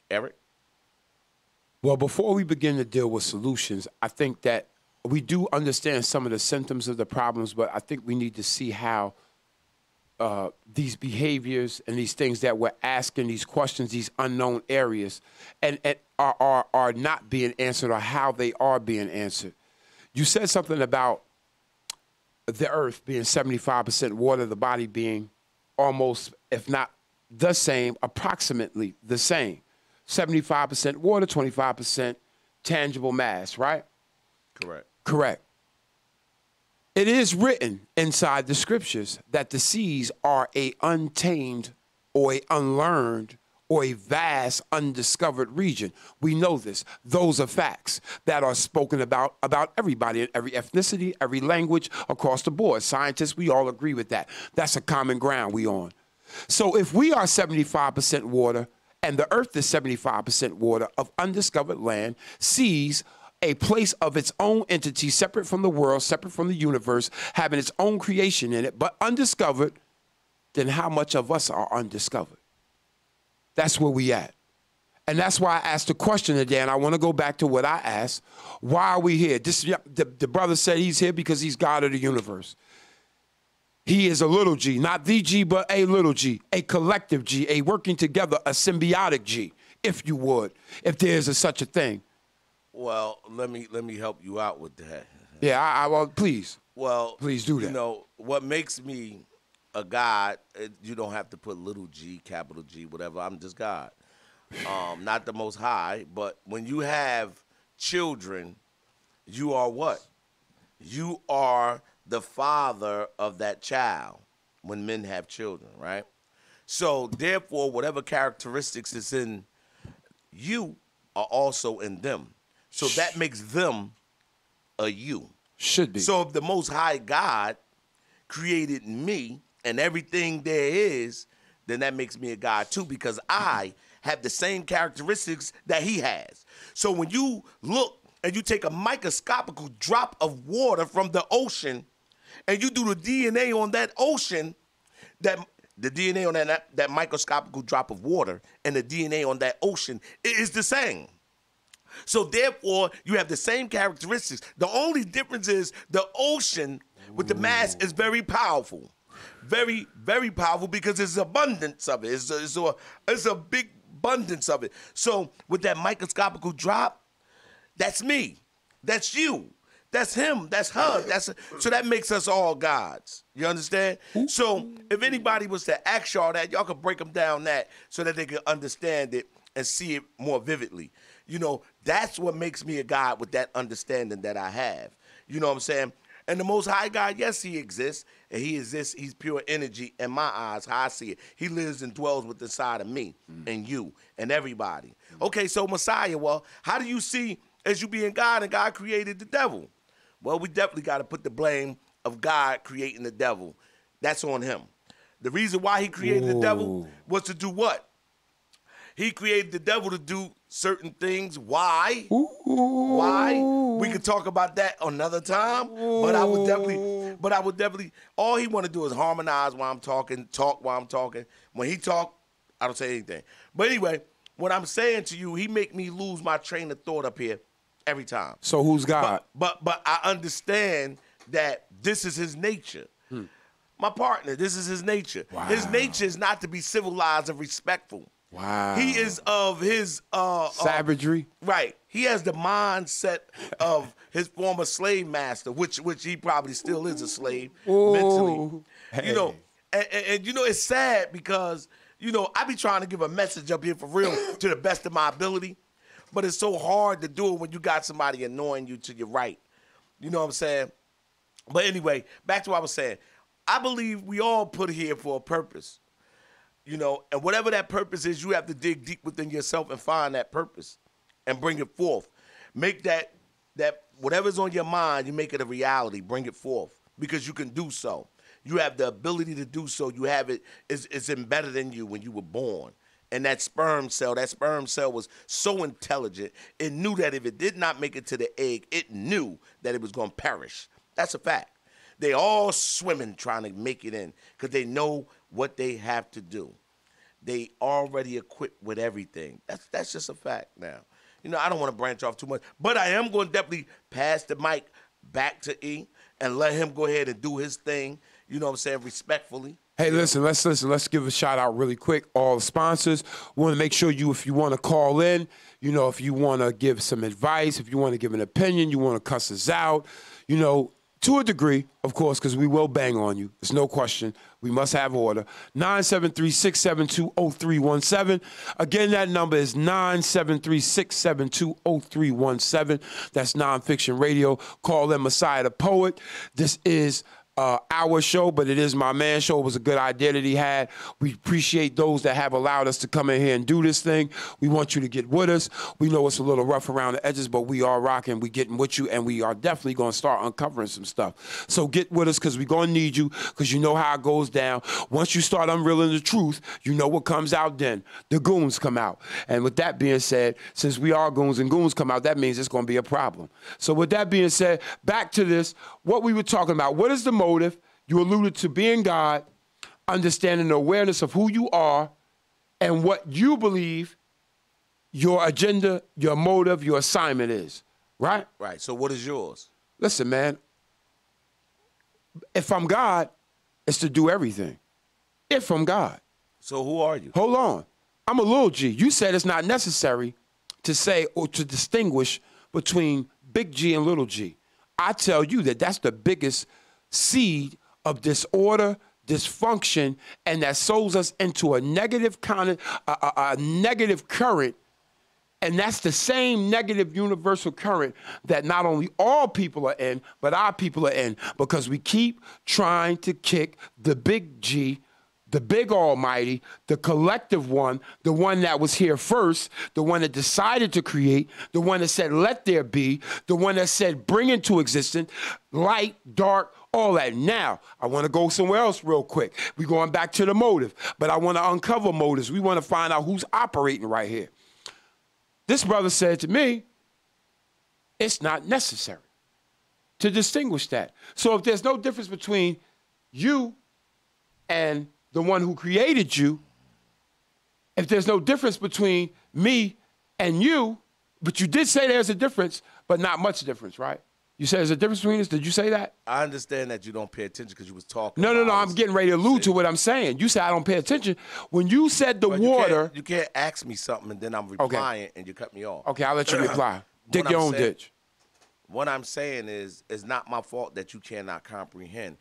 W: Eric?
V: Well, before we begin to deal with solutions, I think that we do understand some of the symptoms of the problems, but I think we need to see how these behaviors and these things that we're asking, these questions, these unknown areas, and are not being answered, or how they are being answered. You said something about the earth being 75% water, the body being almost, if not the same, approximately the same. 75% water, 25% tangible mass, right?
W: Correct.
V: Correct. It is written inside the scriptures that the seas are a untamed or a unlearned or a vast undiscovered region. We know this. Those are facts that are spoken about everybody in every ethnicity, every language, across the board. Scientists, we all agree with that. That's a common ground we on. So if we are 75% water, and the earth is 75% water of undiscovered land, seas, a place of its own entity, separate from the world, separate from the universe, having its own creation in it, but undiscovered, then how much of us are undiscovered? That's where we at. And that's why I asked the question today, and I want to go back to what I asked. Why are we here? The brother said he's here because he's God of the universe. He is a little g, not the G, but a little g, a collective G, a working together, a symbiotic G, if you would, if there's such a thing.
W: Well, let me help you out with that.
V: Yeah, well, please.
W: Well,
V: please do that.
W: You know what makes me a God? You don't have to put little G, capital G, whatever. I'm just God. Not the Most High, but when you have children, you are what? You are the father of that child. When men have children, right? So therefore, whatever characteristics is in you are also in them. So that makes them a you.
V: Should be.
W: So if the Most High God created me and everything there is, then that makes me a God too, because I have the same characteristics that he has. So when you look and you take a microscopical drop of water from the ocean and you do the DNA on that ocean, that the DNA on that microscopical drop of water and the DNA on that ocean is the same. So therefore, you have the same characteristics. The only difference is the ocean with the mass is very powerful. Very, very powerful because there's abundance of it. It's a big abundance of it. So with that microscopical drop, that's me. That's you. That's him. That's her. So that makes us all gods. You understand? So if anybody was to ask y'all that, y'all could break them down that so that they could understand it and see it more vividly. You know, that's what makes me a God, with that understanding that I have. You know what I'm saying? And the Most High God, yes, he exists. And he exists. He's pure energy in my eyes, how I see it. He lives and dwells within inside of me and you and everybody. Okay, so Messiah, well, how do you see as you being God and God created the devil? Well, we definitely got to put the blame of God creating the devil. That's on him. The reason why he created the devil was to do what? He created the devil to do certain things. Why? Why? We could talk about that another time. But I would definitely, all he want to do is harmonize while I'm talking, talk while I'm talking. When he talk, I don't say anything. But anyway, what I'm saying to you, he make me lose my train of thought up here every time.
V: So who's God?
W: But I understand that this is his nature. My partner, this is his nature.
V: Wow.
W: His nature is not to be civilized and respectful.
V: Wow.
W: He is of his
V: savagery.
W: Right. He has the mindset of his former slave master, which he probably still is a slave mentally.
V: Hey.
W: You know, and you know, it's sad because, you know, I be trying to give a message up here for real to the best of my ability, but it's so hard to do it when you got somebody annoying you to your right. You know what I'm saying? But anyway, back to what I was saying. I believe we all put here for a purpose. You know, and whatever that purpose is, you have to dig deep within yourself and find that purpose and bring it forth. Make that whatever's on your mind, you make it a reality. Bring it forth because you can do so. You have the ability to do so. You have it. It's embedded in you when you were born. And that sperm cell was so intelligent. It knew that if it did not make it to the egg, it knew that it was going to perish. That's a fact. They all swimming trying to make it in because they know what they have to do. They already equipped with everything. That's just a fact now. You know, I don't want to branch off too much, but I am going to definitely pass the mic back to E and let him go ahead and do his thing, you know what I'm saying, respectfully.
V: Hey, listen. Let's give a shout out really quick. All the sponsors. We want to make sure if you want to call in, you know, if you want to give some advice, if you want to give an opinion, you want to cuss us out, you know, to a degree, of course, because we will bang on you. There's no question. We must have order. 973-672-0317. Again, that number is 973-672-0317. That's NonFiction Radio. Call in Messiah the Poet. This is our show, but it is my man's show. It was a good idea that he had. We appreciate those that have allowed us to come in here and do this thing. We want you to get with us. We know it's a little rough around the edges, but we are rocking. We getting with you, and we are definitely going to start uncovering some stuff. So get with us because we're going to need you because you know how it goes down. Once you start unveiling the truth, you know what comes out then. The goons come out. And with that being said, since we are goons and goons come out, that means it's going to be a problem. So with that being said, back to this, what we were talking about. What is the motive? You alluded to being God, understanding the awareness of who you are and what you believe your agenda, your motive, your assignment is, right?
W: Right. So what is yours?
V: Listen, man, if I'm God, it's to do everything. If I'm God.
W: So who are you?
V: Hold on. I'm a little G. You said it's not necessary to say or to distinguish between big G and little g. I tell you that that's the biggest seed of disorder, dysfunction, and that sows us into a negative a negative current. And that's the same negative universal current that not only all people are in, but our people are in, because we keep trying to kick the big G, the big almighty, the collective one, the one that was here first, the one that decided to create, the one that said, let there be, the one that said, bring into existence, light, dark, all that. Now, I want to go somewhere else real quick. We're going back to the motive, but I want to uncover motives. We want to find out who's operating right here. This brother said to me, it's not necessary to distinguish that. So if there's no difference between you and the one who created you, if there's no difference between me and you, but you did say there's a difference, but not much difference, right? You said there's a difference between us. Did you say that?
W: I understand that you don't pay attention because you was talking.
V: No. I'm getting ready to allude to what I'm saying. You said I don't pay attention. When you said the water.
W: You can't ask me something and then I'm replying and you cut me off.
V: Okay, I'll let you reply. Dig your own ditch.
W: What I'm saying is, it's not my fault that you cannot comprehend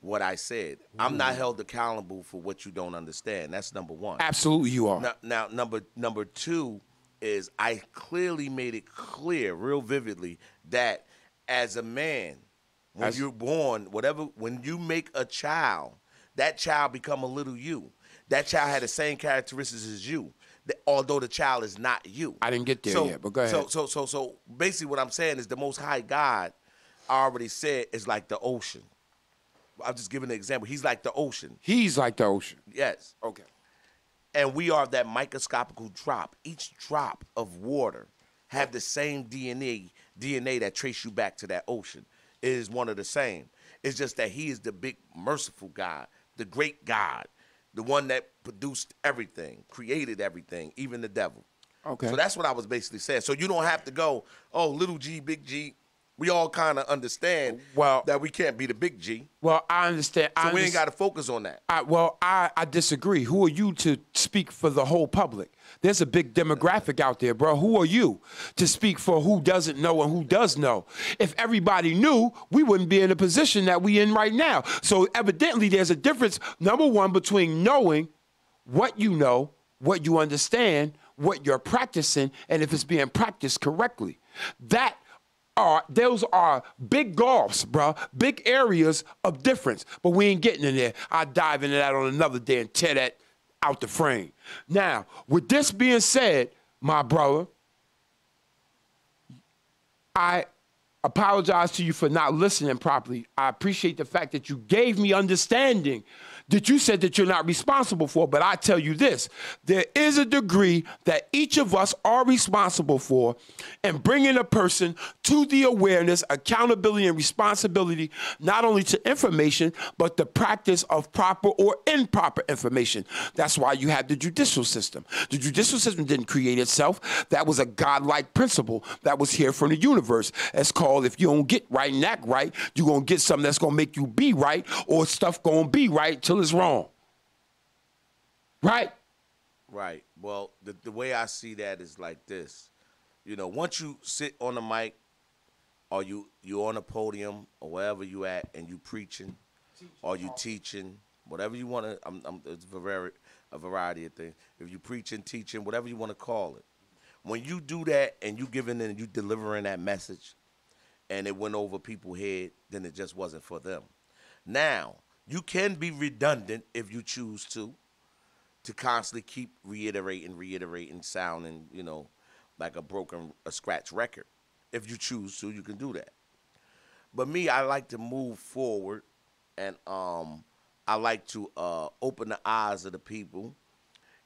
W: what I said. I'm not held accountable for what you don't understand. That's number one.
V: Absolutely you are.
W: Now number two is I clearly made it clear, real vividly, that as a man, when you're born, when you make a child, that child become a little you. That child had the same characteristics as you, although the child is not you.
V: I didn't get there yet, but go ahead.
W: So basically what I'm saying is the Most High God, I already said, is like the ocean. I'm just giving an example. He's like the ocean.
V: He's like the ocean.
W: Yes.
V: Okay.
W: And we are that microscopical drop. Each drop of water have the same DNA that trace you back to that ocean. It is one of the same. It's just that he is the big merciful God, the great God, the one that produced everything, created everything, even the devil.
V: Okay.
W: So that's what I was basically saying. So you don't have to go, oh, little G, big G. We all kind of understand that we can't be the big G.
V: Well, I understand.
W: So we ain't got to focus on that.
V: I disagree. Who are you to speak for the whole public? There's a big demographic out there, bro. Who are you to speak for who doesn't know and who does know? If everybody knew, we wouldn't be in the position that we in right now. So evidently there's a difference, number one, between knowing what you know, what you understand, what you're practicing, and if it's being practiced correctly. Those are big gulfs, bro, big areas of difference, but we ain't getting in there. I'll dive into that on another day and tear that out the frame. Now, with this being said, my brother, I apologize to you for not listening properly. I appreciate the fact that you gave me understanding that you said that you're not responsible for, but I tell you this, there is a degree that each of us are responsible for in bringing a person to the awareness, accountability, and responsibility, not only to information, but the practice of proper or improper information. That's why you have the judicial system. The judicial system didn't create itself. That was a godlike principle that was here from the universe. It's called, if you don't get right and act right, you're going to get something that's going to make you be right, or stuff going to be right till it's wrong. Right?
W: Right. Well, the way I see that is like this. You know, once you sit on the mic or you on a podium or wherever you at and you preaching or you teaching, whatever you want to, it's a variety of things. If you preaching, teaching, whatever you want to call it. When you do that and you giving and you delivering that message and it went over people's head, then it just wasn't for them. Now, you can be redundant if you choose to constantly keep reiterating, sounding, you know, like a scratch record. If you choose to, you can do that. But me, I like to move forward, and I like to open the eyes of the people.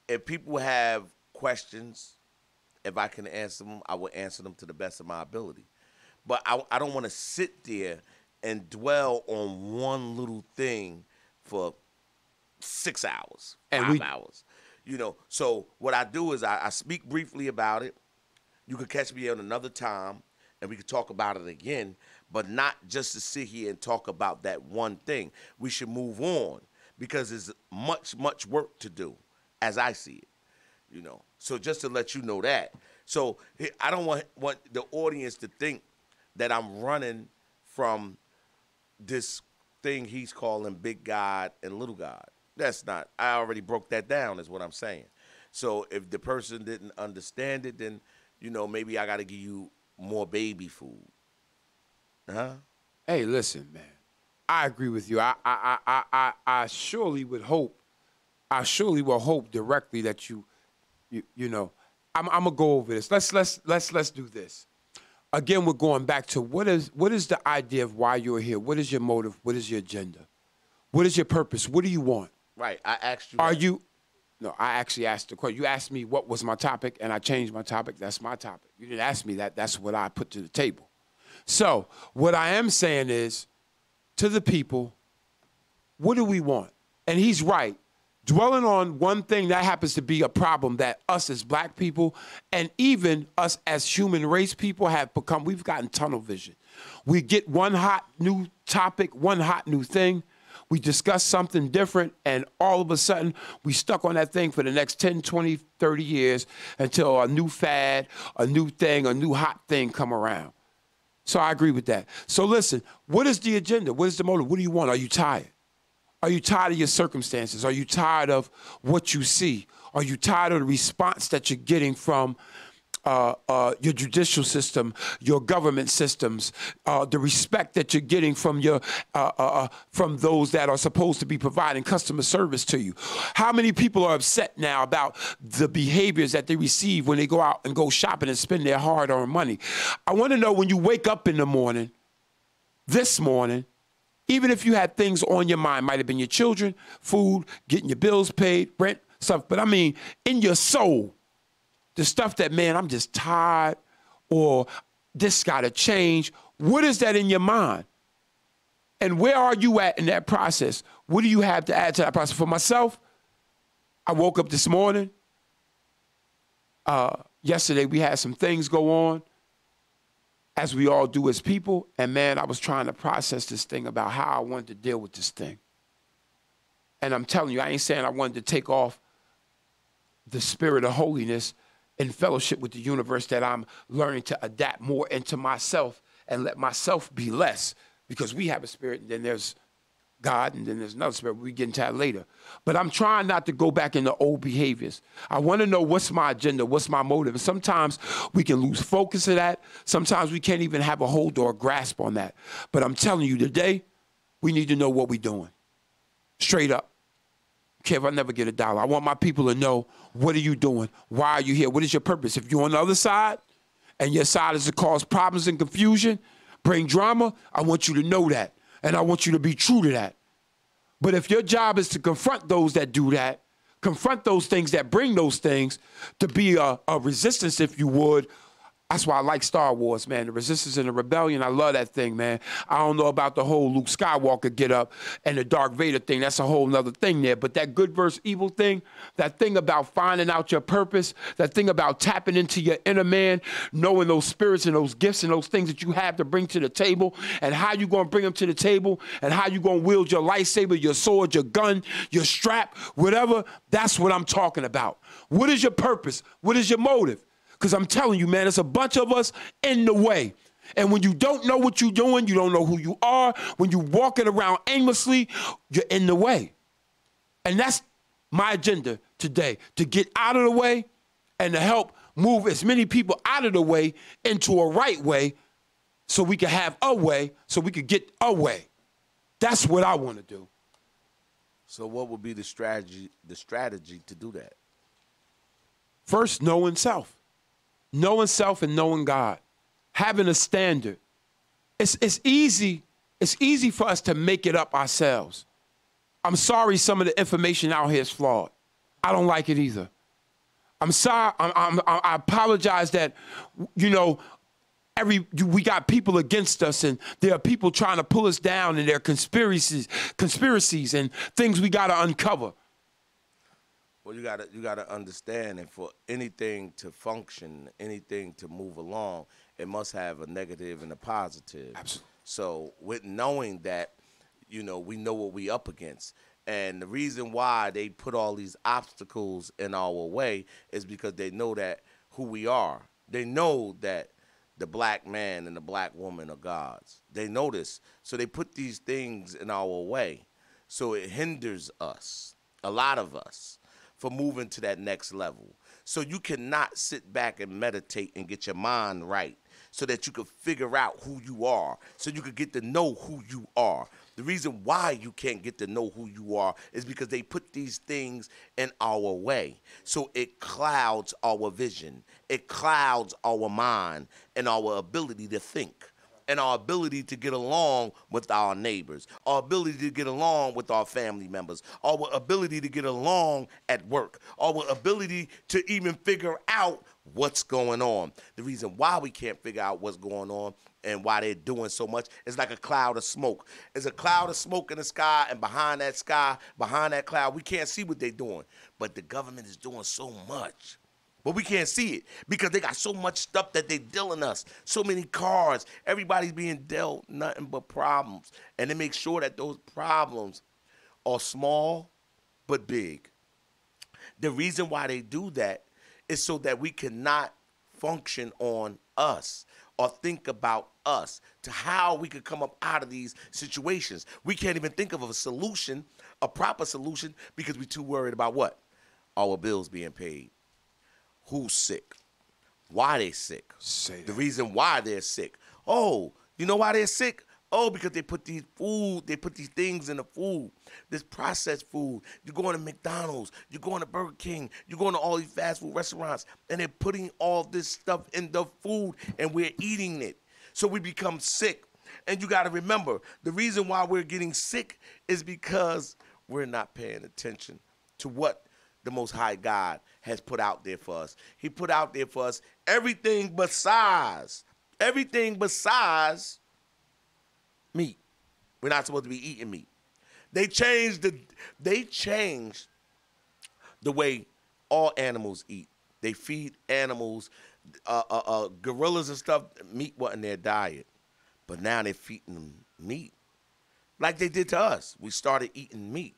W: If people have questions, if I can answer them, I will answer them to the best of my ability. But I don't want to sit there and dwell on one little thing for 6 hours, 5 hours. You know, so what I do is I speak briefly about it. You can catch me at another time, and we can talk about it again, but not just to sit here and talk about that one thing. We should move on because there's much, much work to do, as I see it, you know. So just to let you know that. So I don't want the audience to think that I'm running from this thing he's calling big God and little God. That's not. I already broke that down, is what I'm saying. So if the person didn't understand it, then, maybe I got to give you more baby food. Huh?
V: Hey, listen, man. I agree with you. I surely would hope. I surely will hope directly that you know. I'm gonna go over this. Let's do this. Again, we're going back to what is the idea of why you're here? What is your motive? What is your agenda? What is your purpose? What do you want?
W: Right. I asked you.
V: Are you? No, I actually asked the question. You asked me what was my topic, and I changed my topic. That's my topic. You didn't ask me that. That's what I put to the table. So what I am saying is, to the people, what do we want? And he's right. Dwelling on one thing that happens to be a problem that us as black people and even us as human race people have become, we've gotten tunnel vision. We get one hot new topic, one hot new thing. We discuss something different, and all of a sudden, we stuck on that thing for the next 10, 20, 30 years until a new fad, a new thing, a new hot thing come around. So I agree with that. So listen, what is the agenda? What is the motive? What do you want? Are you tired? Are you tired of your circumstances? Are you tired of what you see? Are you tired of the response that you're getting from your judicial system, your government systems, the respect that you're getting from from those that are supposed to be providing customer service to you? How many people are upset now about the behaviors that they receive when they go out and go shopping and spend their hard-earned money? I want to know, when you wake up in the morning, this morning, even if you had things on your mind, might have been your children, food, getting your bills paid, rent, stuff, but I mean, in your soul, the stuff that, man, I'm just tired, or this got to change. What is that in your mind? And where are you at in that process? What do you have to add to that process? For myself, I woke up this morning. Yesterday, we had some things go on, as we all do as people. And, man, I was trying to process this thing about how I wanted to deal with this thing. And I'm telling you, I ain't saying I wanted to take off the spirit of holiness in fellowship with the universe, that I'm learning to adapt more into myself and let myself be less, because we have a spirit and then there's God and then there's another spirit. We get into that later. But I'm trying not to go back into old behaviors. I want to know what's my agenda, what's my motive. And sometimes we can lose focus of that. Sometimes we can't even have a hold or a grasp on that. But I'm telling you, today, we need to know what we're doing. Straight up. Care if I never get a dollar. I want my people to know, what are you doing? Why are you here? What is your purpose? If you're on the other side and your side is to cause problems and confusion, bring drama, I want you to know that. And I want you to be true to that. But if your job is to confront those that do that, confront those things that bring those things, to be a resistance, if you would. That's why I like Star Wars, man. The resistance and the rebellion, I love that thing, man. I don't know about the whole Luke Skywalker get up and the Darth Vader thing. That's a whole nother thing there. But that good versus evil thing, that thing about finding out your purpose, that thing about tapping into your inner man, knowing those spirits and those gifts and those things that you have to bring to the table, and how you going to bring them to the table, and how you going to wield your lightsaber, your sword, your gun, your strap, whatever, that's what I'm talking about. What is your purpose? What is your motive? Because I'm telling you, man, it's a bunch of us in the way. And when you don't know what you're doing, you don't know who you are, when you're walking around aimlessly, you're in the way. And that's my agenda today, to get out of the way and to help move as many people out of the way into a right way, so we can have a way, so we can get a way. That's what I want to do.
W: So what would be the strategy to do that?
V: First, knowing self. Knowing self and knowing God. Having a standard. It's easy for us to make it up ourselves. I'm sorry some of the information out here is flawed. I don't like it either. I'm sorry. I apologize that, you know, we got people against us, and there are people trying to pull us down, and there are conspiracies and things we got to uncover.
W: Well, you gotta understand, and for anything to function, anything to move along, it must have a negative and a positive.
V: Absolutely.
W: So with knowing that, you know, we know what we up against. And the reason why they put all these obstacles in our way is because they know that who we are. They know that the black man and the black woman are gods. They know this. So they put these things in our way. So it hinders us, a lot of us, from moving to that next level. So you cannot sit back and meditate and get your mind right so that you can figure out who you are, so you can get to know who you are. The reason why you can't get to know who you are is because they put these things in our way. So it clouds our vision. It clouds our mind and our ability to think, and our ability to get along with our neighbors, our ability to get along with our family members, our ability to get along at work, our ability to even figure out what's going on. The reason why we can't figure out what's going on and why they're doing so much is like a cloud of smoke. There's a cloud of smoke in the sky, and behind that sky, behind that cloud, we can't see what they're doing. But the government is doing so much. But we can't see it because they got so much stuff that they dealing us. So many cars. Everybody's being dealt nothing but problems. And they make sure that those problems are small but big. The reason why they do that is so that we cannot function on us or think about us to how we could come up out of these situations. We can't even think of a solution, a proper solution, because we're too worried about what? Our bills being paid. Who's sick? Why they sick? The reason why they're sick. Oh, you know why they're sick? Oh, because they put these things in the food, this processed food. You're going to McDonald's, you're going to Burger King, you're going to all these fast food restaurants, and they're putting all this stuff in the food, and we're eating it. So we become sick. And you got to remember, the reason why we're getting sick is because we're not paying attention to what the Most High God has put out there for us. He put out there for us everything besides meat. We're not supposed to be eating meat. They changed the way all animals eat. They feed animals, gorillas and stuff. Meat wasn't their diet, but now they're feeding them meat, like they did to us. We started eating meat.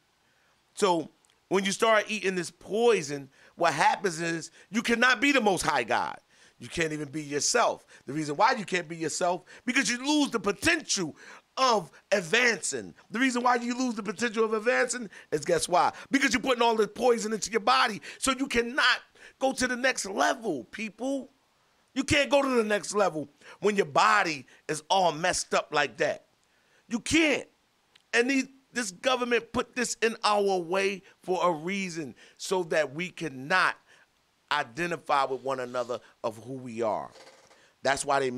W: So when you start eating this poison, what happens is you cannot be the Most High God. You can't even be yourself. The reason why you can't be yourself, because you lose the potential of advancing. The reason why you lose the potential of advancing is, guess why? Because you're putting all this poison into your body, so you cannot go to the next level, people. You can't go to the next level when your body is all messed up like that. You can't. And this government put this in our way for a reason, so that we cannot identify with one another of who we are. That's why they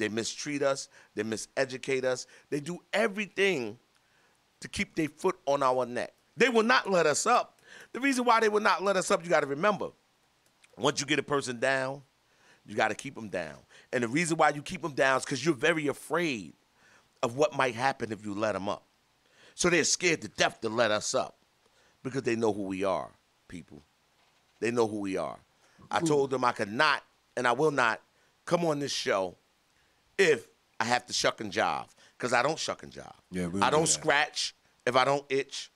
W: mistreat us, they miseducate us. They do everything to keep their foot on our neck. They will not let us up. The reason why they will not let us up, you got to remember, once you get a person down, you got to keep them down. And the reason why you keep them down is because you're very afraid of what might happen if you let them up. So they're scared to death to let us up because they know who we are, people. They know who we are. I told them I could not and I will not come on this show if I have to shuck and jive, because I don't shuck and jive.
V: Yeah,
W: I don't scratch if I don't itch.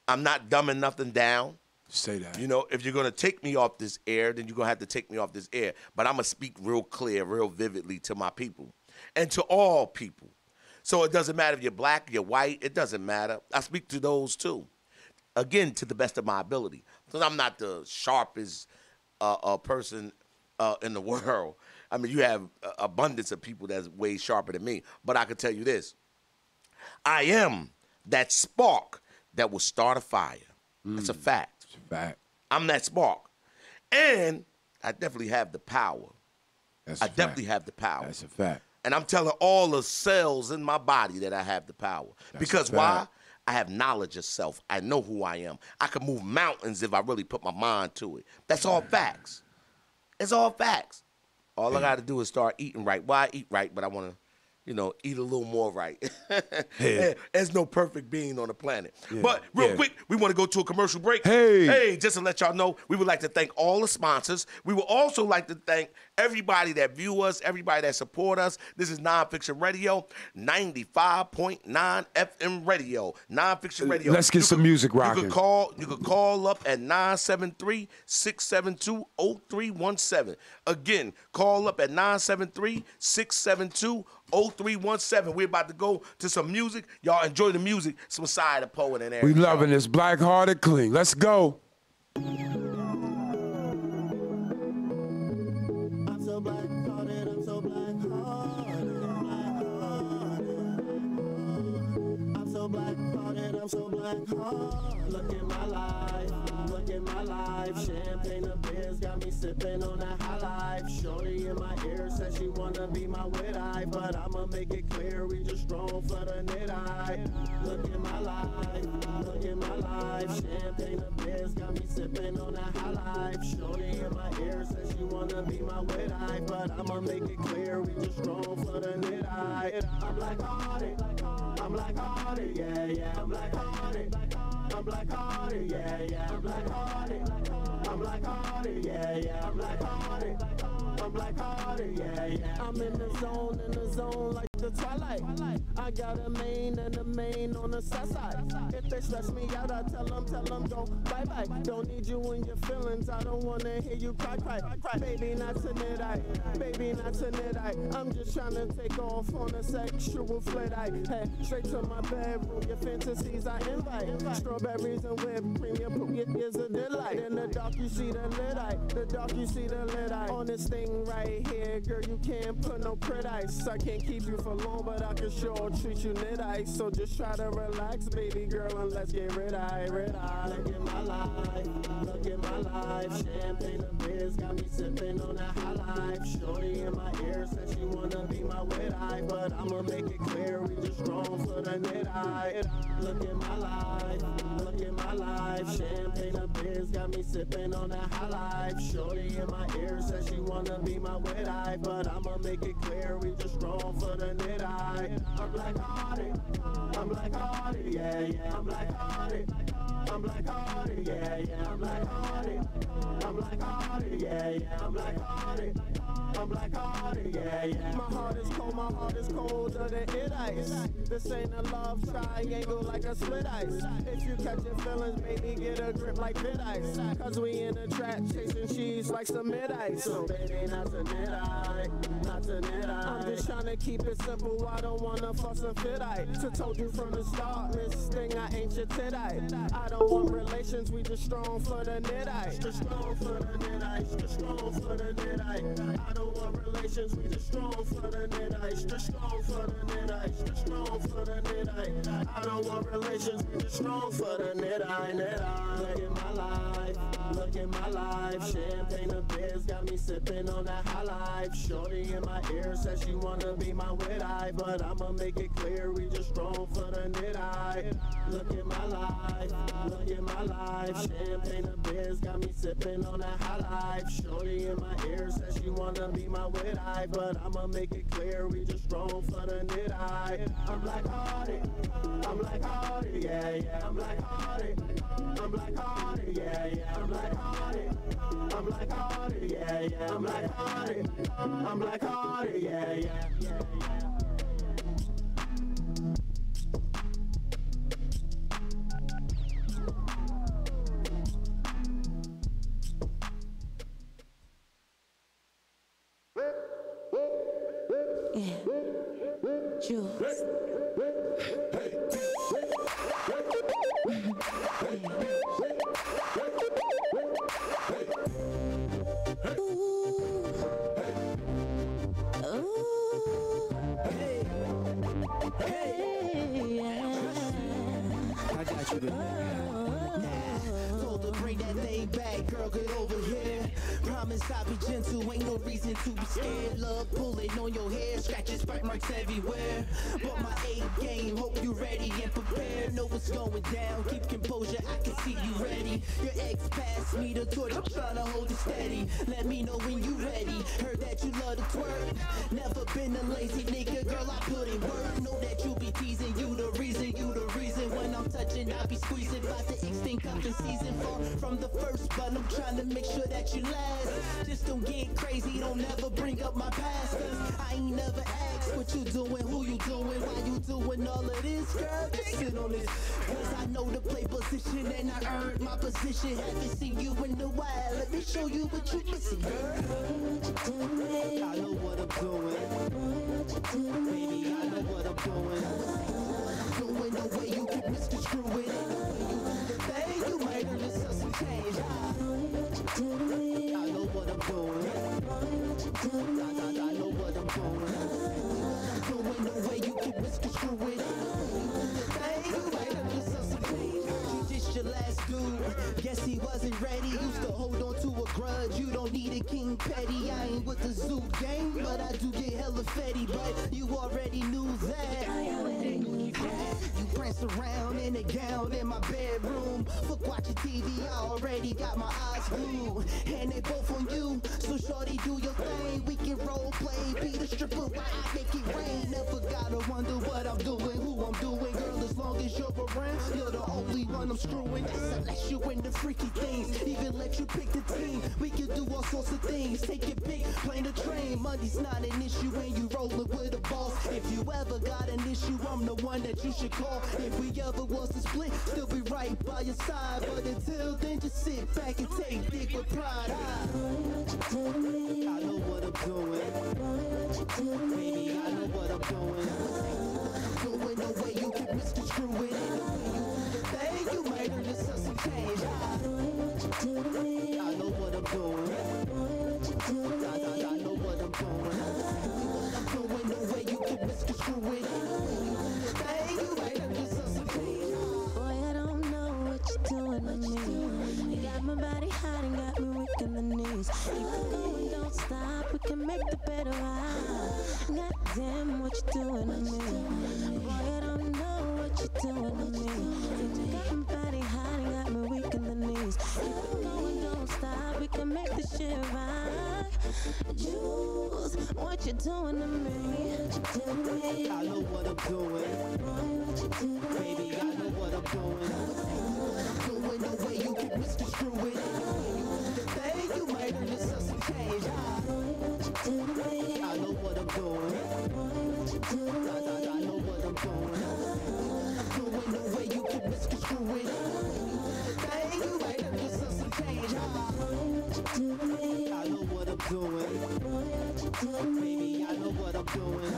W: I'm not dumbing nothing down.
V: Say that.
W: You know, if you're going to take me off this air, then you're going to have to take me off this air. But I'm going to speak real clear, real vividly to my people and to all people. So it doesn't matter if you're black, you're white. It doesn't matter. I speak to those too. Again, to the best of my ability. Because I'm not the sharpest person in the world. I mean, you have abundance of people that's way sharper than me. But I can tell you this. I am that spark that will start a fire. It's a fact.
V: It's a fact.
W: I'm that spark. And I definitely have the power. I definitely have the power.
V: That's a fact.
W: And I'm telling all the cells in my body that I have the power. Because why? I have knowledge of self. I know who I am. I can move mountains if I really put my mind to it. That's all facts. It's all facts. All I got to do is start eating right. Well, I eat right, but I want to, eat a little more right. There's no perfect being on the planet. Yeah. But real quick, we want to go to a commercial break. Hey, just to let y'all know, we would like to thank all the sponsors. We would also like to thank everybody that view us, everybody that support us. This is NonFiction Radio, 95.9 FM Radio. NonFiction Radio.
V: Let's get some music rocking.
W: You could call up at 973-672-0317. Again, call up at 973-672-0317. We're about to go to some music. Y'all enjoy the music. Some Side of Poet and Eric.
V: We loving this black-hearted clean. Let's go.
U: I'm so black-hearted, I'm so black-hearted, I'm so black-hearted, I'm so black-hearted. Look at my life, look at my life. Champagne of beers got me sipping on that high life. Shorty in my ear says she wanna be my wit eye, but I'ma make it clear we just strong for the knit eye. Look at my life, look at my life. Champagne of beers got me sipping on that high life. Shorty in my ear says she wanna be my wit eye, but I'ma make it clear we just strong for the knit eye. I'm black-hearted, I'm black-hearted, yeah, yeah, I'm black-hearted. I'm black-hearted, yeah, yeah, I'm black-hearted. I'm black-hearted, yeah, yeah, I'm black-hearted. I'm black-hearted, yeah, yeah. I'm in the zone like the twilight. I got a main and a main on the south side. If they stress me out, I tell them go bye-bye. Don't need you in your feelings, I don't wanna hear you cry. Baby, not tonight, baby, not tonight. I'm just trying to take off on a sexual flight. Hey, straight to my bedroom, your fantasies I invite. Strawberries and whipped cream, your poop is a delight. In the dark, you see the lit eye. The dark, you see the lit eye. On this thing right here, girl, you can't put no crit ice. I can't keep you for long, but I can sure treat you knit ice. So just try to relax, baby girl, and let's get rid eye. Look at my life, look at my life. Champagne of beers got me sipping on that high life. Shorty in my ear says she wanna be my wit eye, but I'ma make it clear we just strong for the knit eye. Look at my life, look at my life. Champagne of beers got me sipping on that high life. Shorty in my ear says she wanna be my wit eye, but I'ma make it clear we just strong for the knit eye. I'm black-hearted, yeah, yeah, I'm black-hearted. I'm black-hearted, yeah, yeah, I'm black-hearted. I'm black-hearted, yeah, yeah, I'm black-hearted. I'm black-hearted, yeah, yeah. My heart is colder than it ice. This ain't a love triangle like a split ice. If you catch your feelings, baby, get a grip like fit ice. Cause we in the trap chasing cheese like some mid-ice. So baby, not to knit-eye, not to knit-eye. I'm just trying to keep it simple, I don't wanna fuss and fit eye. So told you from the start, Miss Thing, I ain't your tit-eye. I don't want relations, we just strong for the knit-eye. Just strong for the knit-eye, just strong for the knit-eye. I don't want relations, we just strong for the knit-eye. Just strong for the knit-eye, just strong for the knit-eye. I don't want relations, we just strong for the knit-eye, knit-eye. Look at my life, look at my life. Champagne of beers got me sipping on that high life. Shorty in my ear says she wanna be my wit eye, but I'ma make it clear we just strong for the knit-eye. Look at my life, look at my life. Champagne of beers got me sipping on that high life. Shorty in my ear says she wanna be my wit eye, but I'ma make it clear we just strong for the knit-eye. I'm black-hearted, yeah, yeah, I'm black-hearted. I'm black-hearted, yeah, yeah, I'm black-hearted. I'm black-hearted, yeah, yeah, I'm black-hearted. I'm black-hearted, yeah, yeah, yeah, yeah.
K: Jules.
U: I got you
A: Told her bring that thing back, girl, get over here. Promise I'll be gentle, ain't no reason to be scared. Love pulling on your hair, scratches, bite marks everywhere. But my A game, hope you ready and prepared. Know what's going down, keep composure, I can see you ready. Your ex passed me the torch, I'm trying to hold it steady. Let me know when you ready. Heard that you love to twerk. Never been a lazy nigga, girl, I put in work. Know that you be teasing, you the reason. When I'm touching, I be squeezing. About to extend cuffing season for from the first, but I'm trying to make sure that you last. Just don't get crazy, don't ever bring up my past. Cause I ain't never asked what you doing, who you doing, why you doing all of this, girl. Just sit on this. Cause I know to play position and I earned my position. Haven't seen you in a while. Let me show you what you missing, girl. I know what I'm doing. Baby, I know what I'm doing. Doing the way you can misconstrue it. Hey, you might earn yourself some change. I know what I'm doing. I know what I'm doing. Doing the way you can misconstrue it. Hey, you might earn yourself some change. You just your last dude. Guess he wasn't ready. Used to hold on to a grudge. You don't need a king petty. I ain't with the zoo gang, but I do get hella fetty. But you already knew that. You prance around in a gown in my bedroom. Fuck watching TV, I already got my eyes glued. And they both on you, so shorty do your thing. We can role play, be the stripper while I make it rain. Never gotta wonder what I'm doing, who I'm doing. Girl, as long as you're around, you're the only one I'm screwing. That's unless you into freaky things, even let you pick the team. We can do all sorts of things, take your pick, plane the train. Money's not an issue when you rollin' with a boss. If you ever got an issue, I'm the one that you should call. If we ever was to split, still be right by your side. But until then, just sit back and take dick with pride. I know what I'm doing. Baby, I know what I'm doing. Doing the way you can misconstrue it. Hey, you might earn yourself some change. I know what I'm doing. I know what I'm doing. Doing the way you can misconstrue it. Hey, you might earn yourself some change.
K: Boy, I don't know what you're doing to me. You got my body hot and got me weak in the knees. Keep it going, don't stop. We can make the better ride. Goddamn, what you doing to me? Boy, I don't know what you're doing to me. You got my body hot and got me weak in the knees. Keep it going, don't stop. We can make this shit right. Juice, what you doing to me?
A: I know what I'm doing. Baby, I know what I'm doing. Doing the way you can misconstrue it. Hey, you might earn yourself some change. I know what I'm doing. I know what I'm doing. Doing the way you can misconstrue it. Hey, you might earn yourself some change. I know what I'm doing. Baby, I know what I'm doing.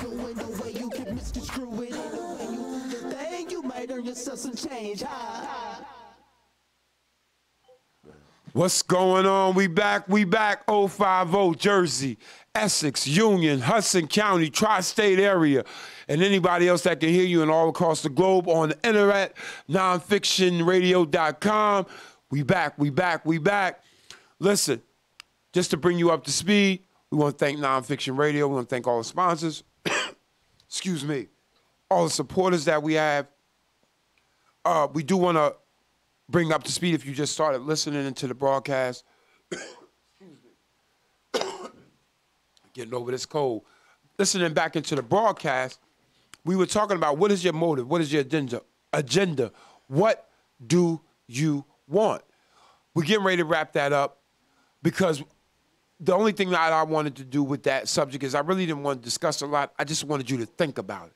A: Doing the way you can misconstrue it. Hey, you might earn yourself some change.
V: What's going on? We back. 050 Jersey, Essex, Union, Hudson County, Tri-State area, and anybody else that can hear you and all across the globe on the internet, nonfictionradio.com. We back. Listen, just to bring you up to speed, we want to thank NonFiction Radio. We want to thank all the sponsors. Excuse me. All the supporters that we have. We do want to bring up to speed if you just started listening into the broadcast. Getting over this cold. Listening back into the broadcast, we were talking about what is your motive? What is your agenda? What do you want? We're getting ready to wrap that up because the only thing that I wanted to do with that subject is I really didn't want to discuss a lot. I just wanted you to think about it.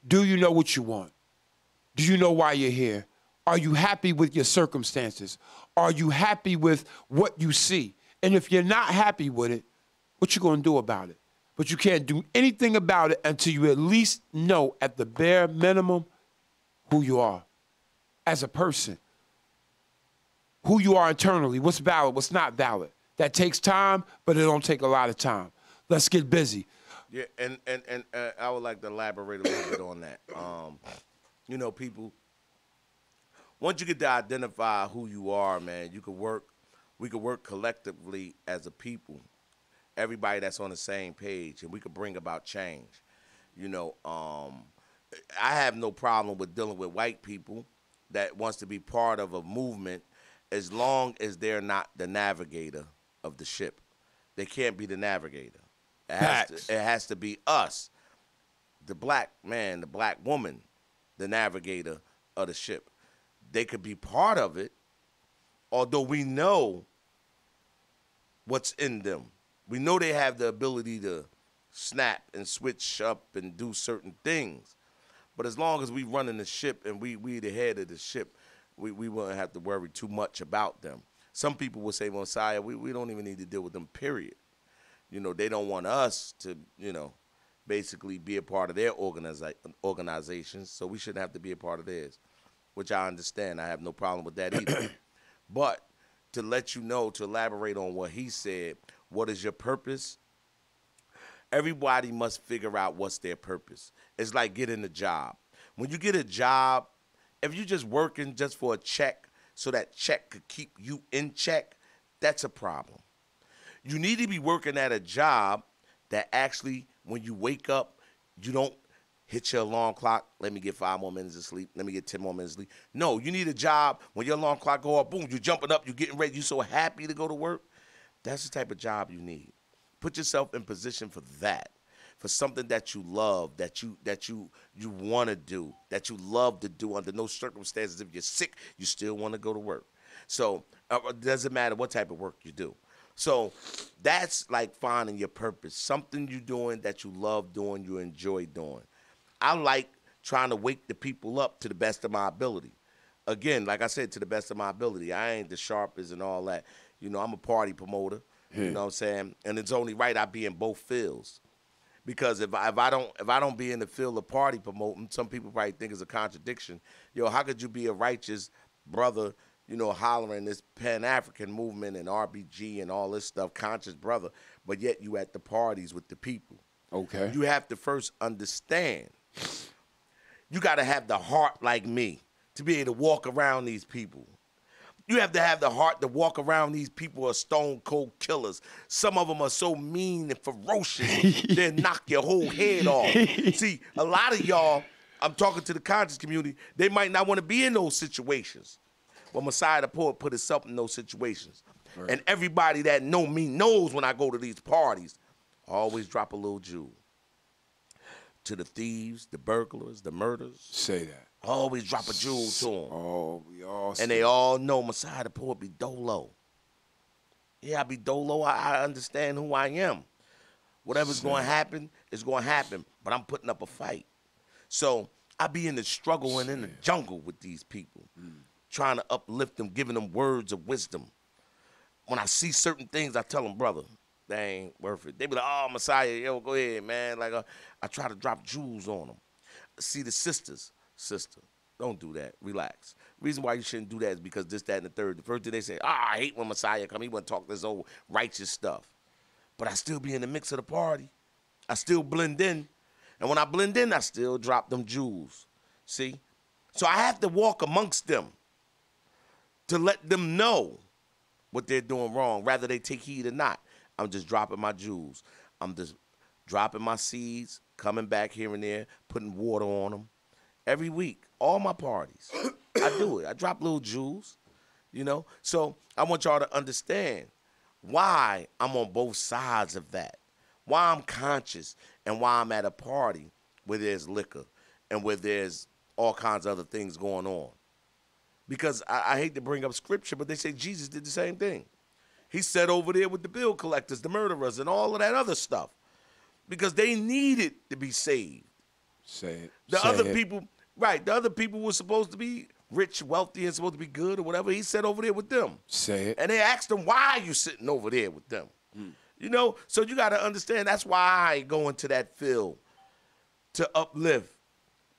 V: Do you know what you want? Do you know why you're here? Are you happy with your circumstances? Are you happy with what you see? And if you're not happy with it, what you going to do about it? But you can't do anything about it until you at least know at the bare minimum who you are as a person, who you are internally, what's valid, what's not valid. That takes time, but it don't take a lot of time. Let's get busy.
W: Yeah, and I would like to elaborate a little bit on that. You know, people, once you get to identify who you are, man, we could work collectively as a people, everybody that's on the same page, and we could bring about change. You know, I have no problem with dealing with white people that wants to be part of a movement as long as they're not the navigator of the ship. They can't be the navigator. It has to be us, the black man, the black woman, the navigator of the ship. They could be part of it, although we know what's in them. We know they have the ability to snap and switch up and do certain things. But as long as we running the ship and we the head of the ship, we won't have to worry too much about them. Some people will say, well, Messiah, we don't even need to deal with them, period. You know, they don't want us to, you know, basically be a part of their organizations, so we shouldn't have to be a part of theirs, which I understand. I have no problem with that either. But to let you know, to elaborate on what he said, what is your purpose? Everybody must figure out what's their purpose. It's like getting a job. When you get a job, if you're just working just for a check so that check could keep you in check, that's a problem. You need to be working at a job that actually, when you wake up, you don't hit your alarm clock, let me get 5 more minutes of sleep, let me get 10 more minutes of sleep. No, you need a job when your alarm clock go up, boom, you're jumping up, you're getting ready, you're so happy to go to work. That's the type of job you need. Put yourself in position for that, for something that you love, that you want to do, that you love to do under no circumstances. If you're sick, you still want to go to work. So it doesn't matter what type of work you do. So that's like finding your purpose, something you're doing that you love doing, you enjoy doing. I like trying to wake the people up to the best of my ability. Again, like I said, to the best of my ability. I ain't the sharpest and all that. You know, I'm a party promoter. You know what I'm saying? And it's only right I be in both fields. Because if I don't be in the field of party promoting, some people probably think it's a contradiction. Yo, how could you be a righteous brother, you know, hollering this Pan-African movement and RBG and all this stuff, conscious brother, but yet you at the parties with the people?
V: Okay.
W: You have to first understand. You got to have the heart like me to be able to walk around these people. You have to have the heart to walk around these people are stone cold killers. Some of them are so mean and ferocious, they'll knock your whole head off. See, a lot of y'all, I'm talking to the conscious community, they might not want to be in those situations. But Messiah the Poet put himself in those situations. Right. And everybody that know me knows when I go to these parties, I always drop a little jewel. To the thieves, the burglars, the murderers.
V: Say that.
W: I always drop a jewel to them.
V: Oh, we all.
W: And they all know Messiah the Poet be dolo. Yeah, I be dolo. I understand who I am. Whatever's going to happen is going to happen. But I'm putting up a fight. So I be in the struggle and in the jungle with these people. Trying to uplift them, giving them words of wisdom. When I see certain things, I tell them, brother, they ain't worth it. They be like, oh, Messiah, yo, go ahead, man. Like, I try to drop jewels on them. See the sisters. Sister, don't do that. Relax. Reason why you shouldn't do that is because this, that, and the third. The first day they say, I hate when Messiah come. He want to talk this old righteous stuff. But I still be in the mix of the party. I still blend in. And when I blend in, I still drop them jewels. See? So I have to walk amongst them to let them know what they're doing wrong, rather they take heed or not. I'm just dropping my jewels. I'm just dropping my seeds, coming back here and there, putting water on them. Every week, all my parties, I do it. I drop little jewels, you know. So I want y'all to understand why I'm on both sides of that, why I'm conscious, and why I'm at a party where there's liquor and where there's all kinds of other things going on. Because I hate to bring up scripture, but they say Jesus did the same thing. He sat over there with the bill collectors, the murderers, and all of that other stuff because they needed to be saved.
V: Say it.
W: The other people, right, the other people were supposed to be rich, wealthy, and supposed to be good or whatever. He sat over there with them.
V: Say it.
W: And they asked him, why are you sitting over there with them? You know, so you got to understand that's why I go into that field to uplift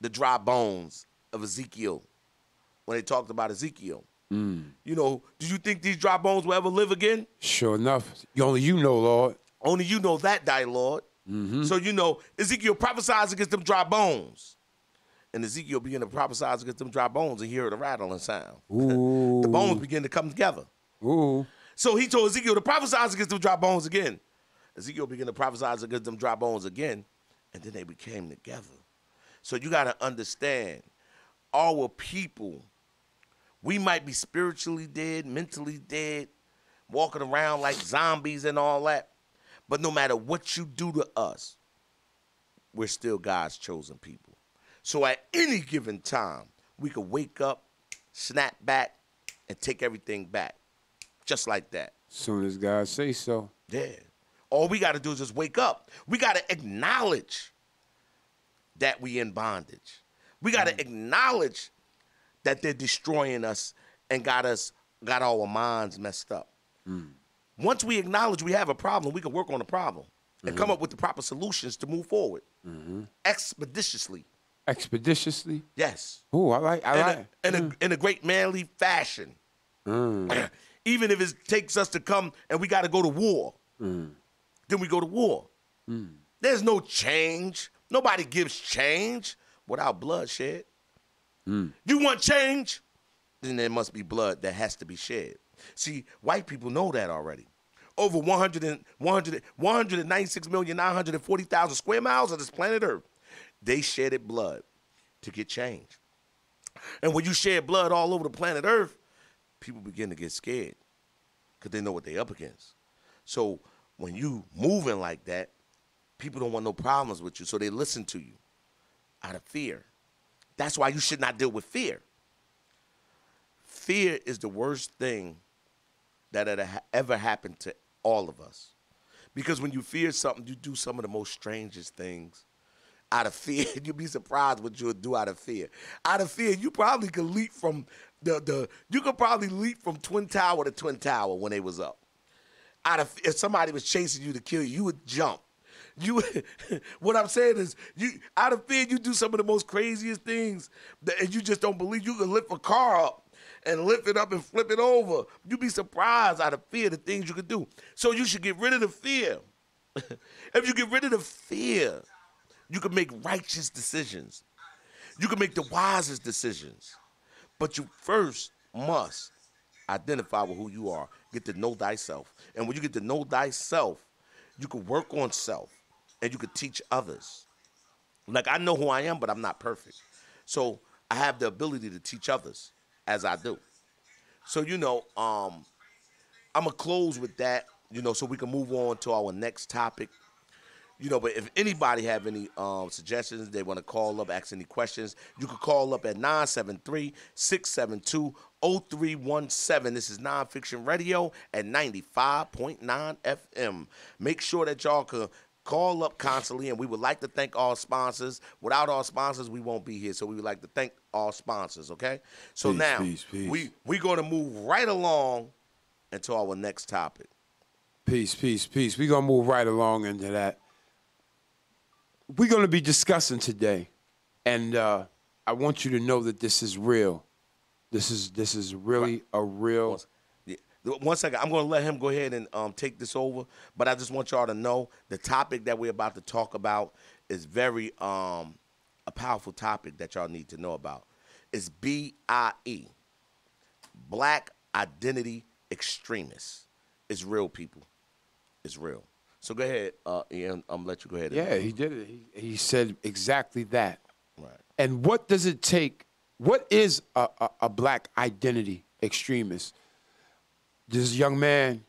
W: the dry bones of Ezekiel when they talked about Ezekiel. You know, do you think these dry bones will ever live again?
V: Sure enough. Only you know, Lord.
W: Only you know that, thy Lord. So, you know, Ezekiel prophesies against them dry bones. And Ezekiel began to prophesy against them dry bones and hear the rattling sound. The bones begin to come together. So he told Ezekiel to prophesy against them dry bones again. Ezekiel began to prophesy against them dry bones again, and then they became together. So you got to understand, our people, we might be spiritually dead, mentally dead, walking around like zombies and all that. But no matter what you do to us, we're still God's chosen people. So at any given time, we could wake up, snap back, and take everything back. just like that.
V: Soon as God say so.
W: Yeah. All we got to do is just wake up. We got to acknowledge that we in bondage. We got to acknowledge that they're destroying us and got our minds messed up. Once we acknowledge we have a problem, we can work on the problem and come up with the proper solutions to move forward expeditiously.
V: Expeditiously?
W: Yes.
V: Oh, I like.
W: In a great manly fashion. Even if it takes us to come and we got to go to war, then we go to war. There's no change. Nobody gives change without bloodshed. You want change? Then there must be blood that has to be shed. See, white people know that already. Over 196,940,000 square miles of this planet Earth, they shedded blood to get change. And when you shed blood all over the planet Earth, people begin to get scared because they know what they're up against. So when you moving like that, people don't want no problems with you, so they listen to you out of fear. That's why you should not deal with fear. Fear is the worst thing that ever happened to all of us. Because when you fear something, you do some of the most strangest things out of fear. You'd be surprised what you would do out of fear. Out of fear, you probably could leap from Twin Tower to Twin Tower when they was up. If somebody was chasing you to kill you, you would jump. What I'm saying is, out of fear, you do some of the most craziest things, and you just don't believe. You can lift a car up and lift it up and flip it over. You'd be surprised out of fear the things you could do. So you should get rid of the fear. If you get rid of the fear, you can make righteous decisions. You can make the wisest decisions. But you first must identify with who you are. Get to know thyself. And when you get to know thyself, you can work on self. And you can teach others. Like, I know who I am, but I'm not perfect. So I have the ability to teach others as I do. So, I'm going to close with that, so we can move on to our next topic. But if anybody have any suggestions, they want to call up, ask any questions, you can call up at 973-672-0317. This is NonFiction Radio at 95.9 FM. Make sure that y'all can call up constantly, and we would like to thank all sponsors. Without our sponsors, we won't be here, so we would like to thank all sponsors, okay? So peace. We're going to move right along into our next topic.
V: Peace. We're going to move right along into that. We're going to be discussing today, and I want you to know that this is real. This is really a real...
W: One second, I'm going to let him go ahead and take this over, but I just want y'all to know the topic that we're about to talk about is very a powerful topic that y'all need to know about. It's BIE, Black Identity Extremists. It's real, people. It's real. So go ahead, Ian. I'm going to let you go ahead.
V: Yeah, he did it. He said exactly that.
W: Right.
V: And what does it take? What is a black identity extremist? This young man,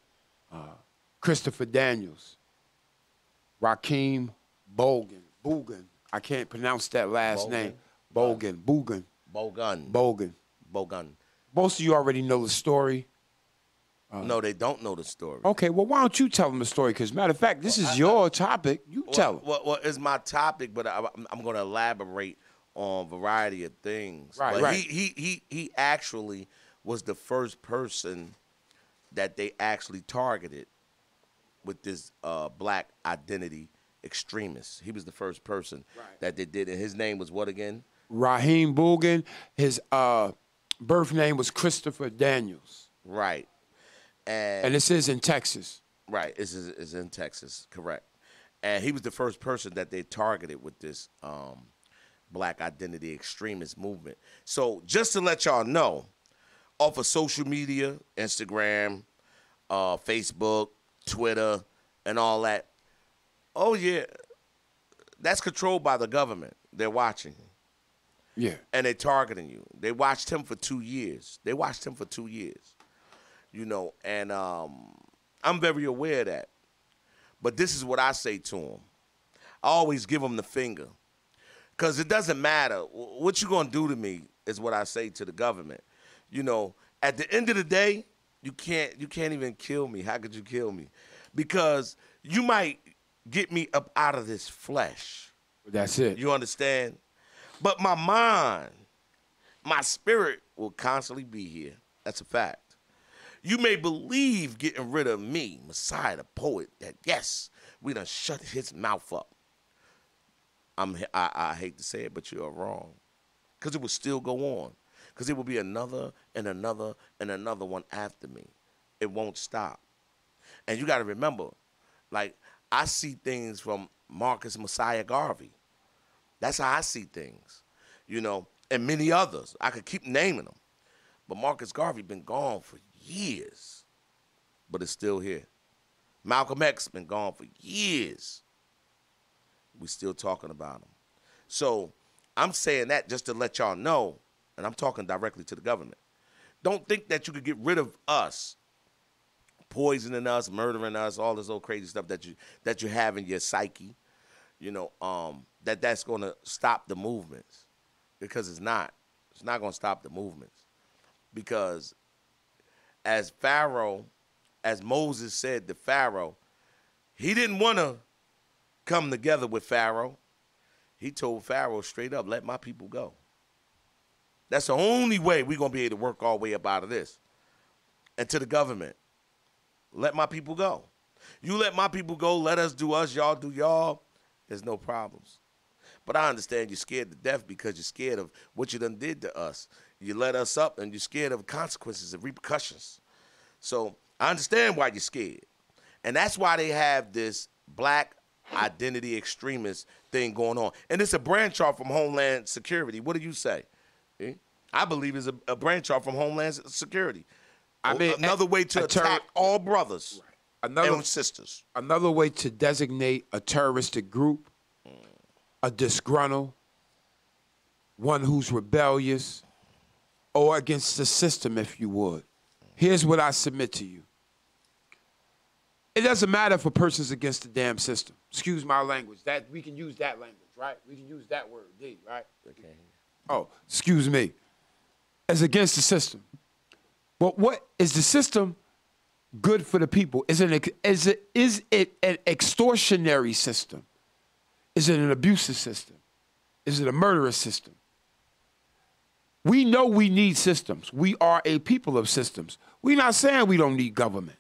V: Christopher Daniels, Raheem Bogan. I can't pronounce that last name. Bogan. Most of you already know the story.
W: No, they don't know the story.
V: Okay, well, why don't you tell them the story? Because, matter of fact, this is your topic. You tell them.
W: Well, it's my topic, but I'm going to elaborate on a variety of things.
V: Right,
W: but
V: right.
W: He actually was the first person that they actually targeted with this black identity extremist. He was the first person that they did, and his name was what again?
V: Raheem Bogan. His birth name was Christopher Daniels.
W: Right.
V: And this is in Texas.
W: Right, it's in Texas, correct. And he was the first person that they targeted with this black identity extremist movement. So just to let y'all know, off of social media, Instagram, Facebook, Twitter, and all that, oh yeah, that's controlled by the government. They're watching.
V: Yeah.
W: And they're targeting you. They watched him for 2 years. And I'm very aware of that. But this is what I say to him. I always give him the finger. Because it doesn't matter. What you going to do to me is what I say to the government. At the end of the day, You can't even kill me. How could you kill me? Because you might get me up out of this flesh.
V: That's it.
W: You understand? But my mind, my spirit will constantly be here. That's a fact. You may believe getting rid of me, Messiah the poet, that yes, we done shut his mouth up. I hate to say it, but you are wrong. Because it will still go on. Because it will be another and another and another one after me. It won't stop. And you got to remember, like, I see things from Marcus Messiah Garvey. That's how I see things, you know, and many others. I could keep naming them. But Marcus Garvey been gone for years, but it's still here. Malcolm X been gone for years. We still talking about him. So I'm saying that just to let y'all know, and I'm talking directly to the government. Don't think that you could get rid of us, poisoning us, murdering us, all this old crazy stuff that you have in your psyche, you know, that's going to stop the movements, because it's not. It's not going to stop the movements, because as Moses said to Pharaoh, he didn't want to come together with Pharaoh. He told Pharaoh straight up, let my people go. That's the only way we're going to be able to work our way up out of this. And to the government, let my people go. You let my people go, let us do us, y'all do y'all. There's no problems. But I understand you're scared to death because you're scared of what you done did to us. You let us up and you're scared of consequences and repercussions. So I understand why you're scared. And that's why they have this black identity extremist thing going on. And it's a branch off from Homeland Security. What do you say? I believe it's a branch off from Homeland Security. I mean, another way to attack all brothers and sisters.
V: Another way to designate a terroristic group, a disgruntled, one who's rebellious, or against the system, if you would. Here's what I submit to you. It doesn't matter if a person's against the damn system. Excuse my language. That we can use that language, right? We can use that word, D, right? Okay. Oh, excuse me. As against the system. But what is the system good for the people? Is it an extortionary system? Is it an abusive system? Is it a murderous system? We know we need systems. We are a people of systems. We're not saying we don't need government.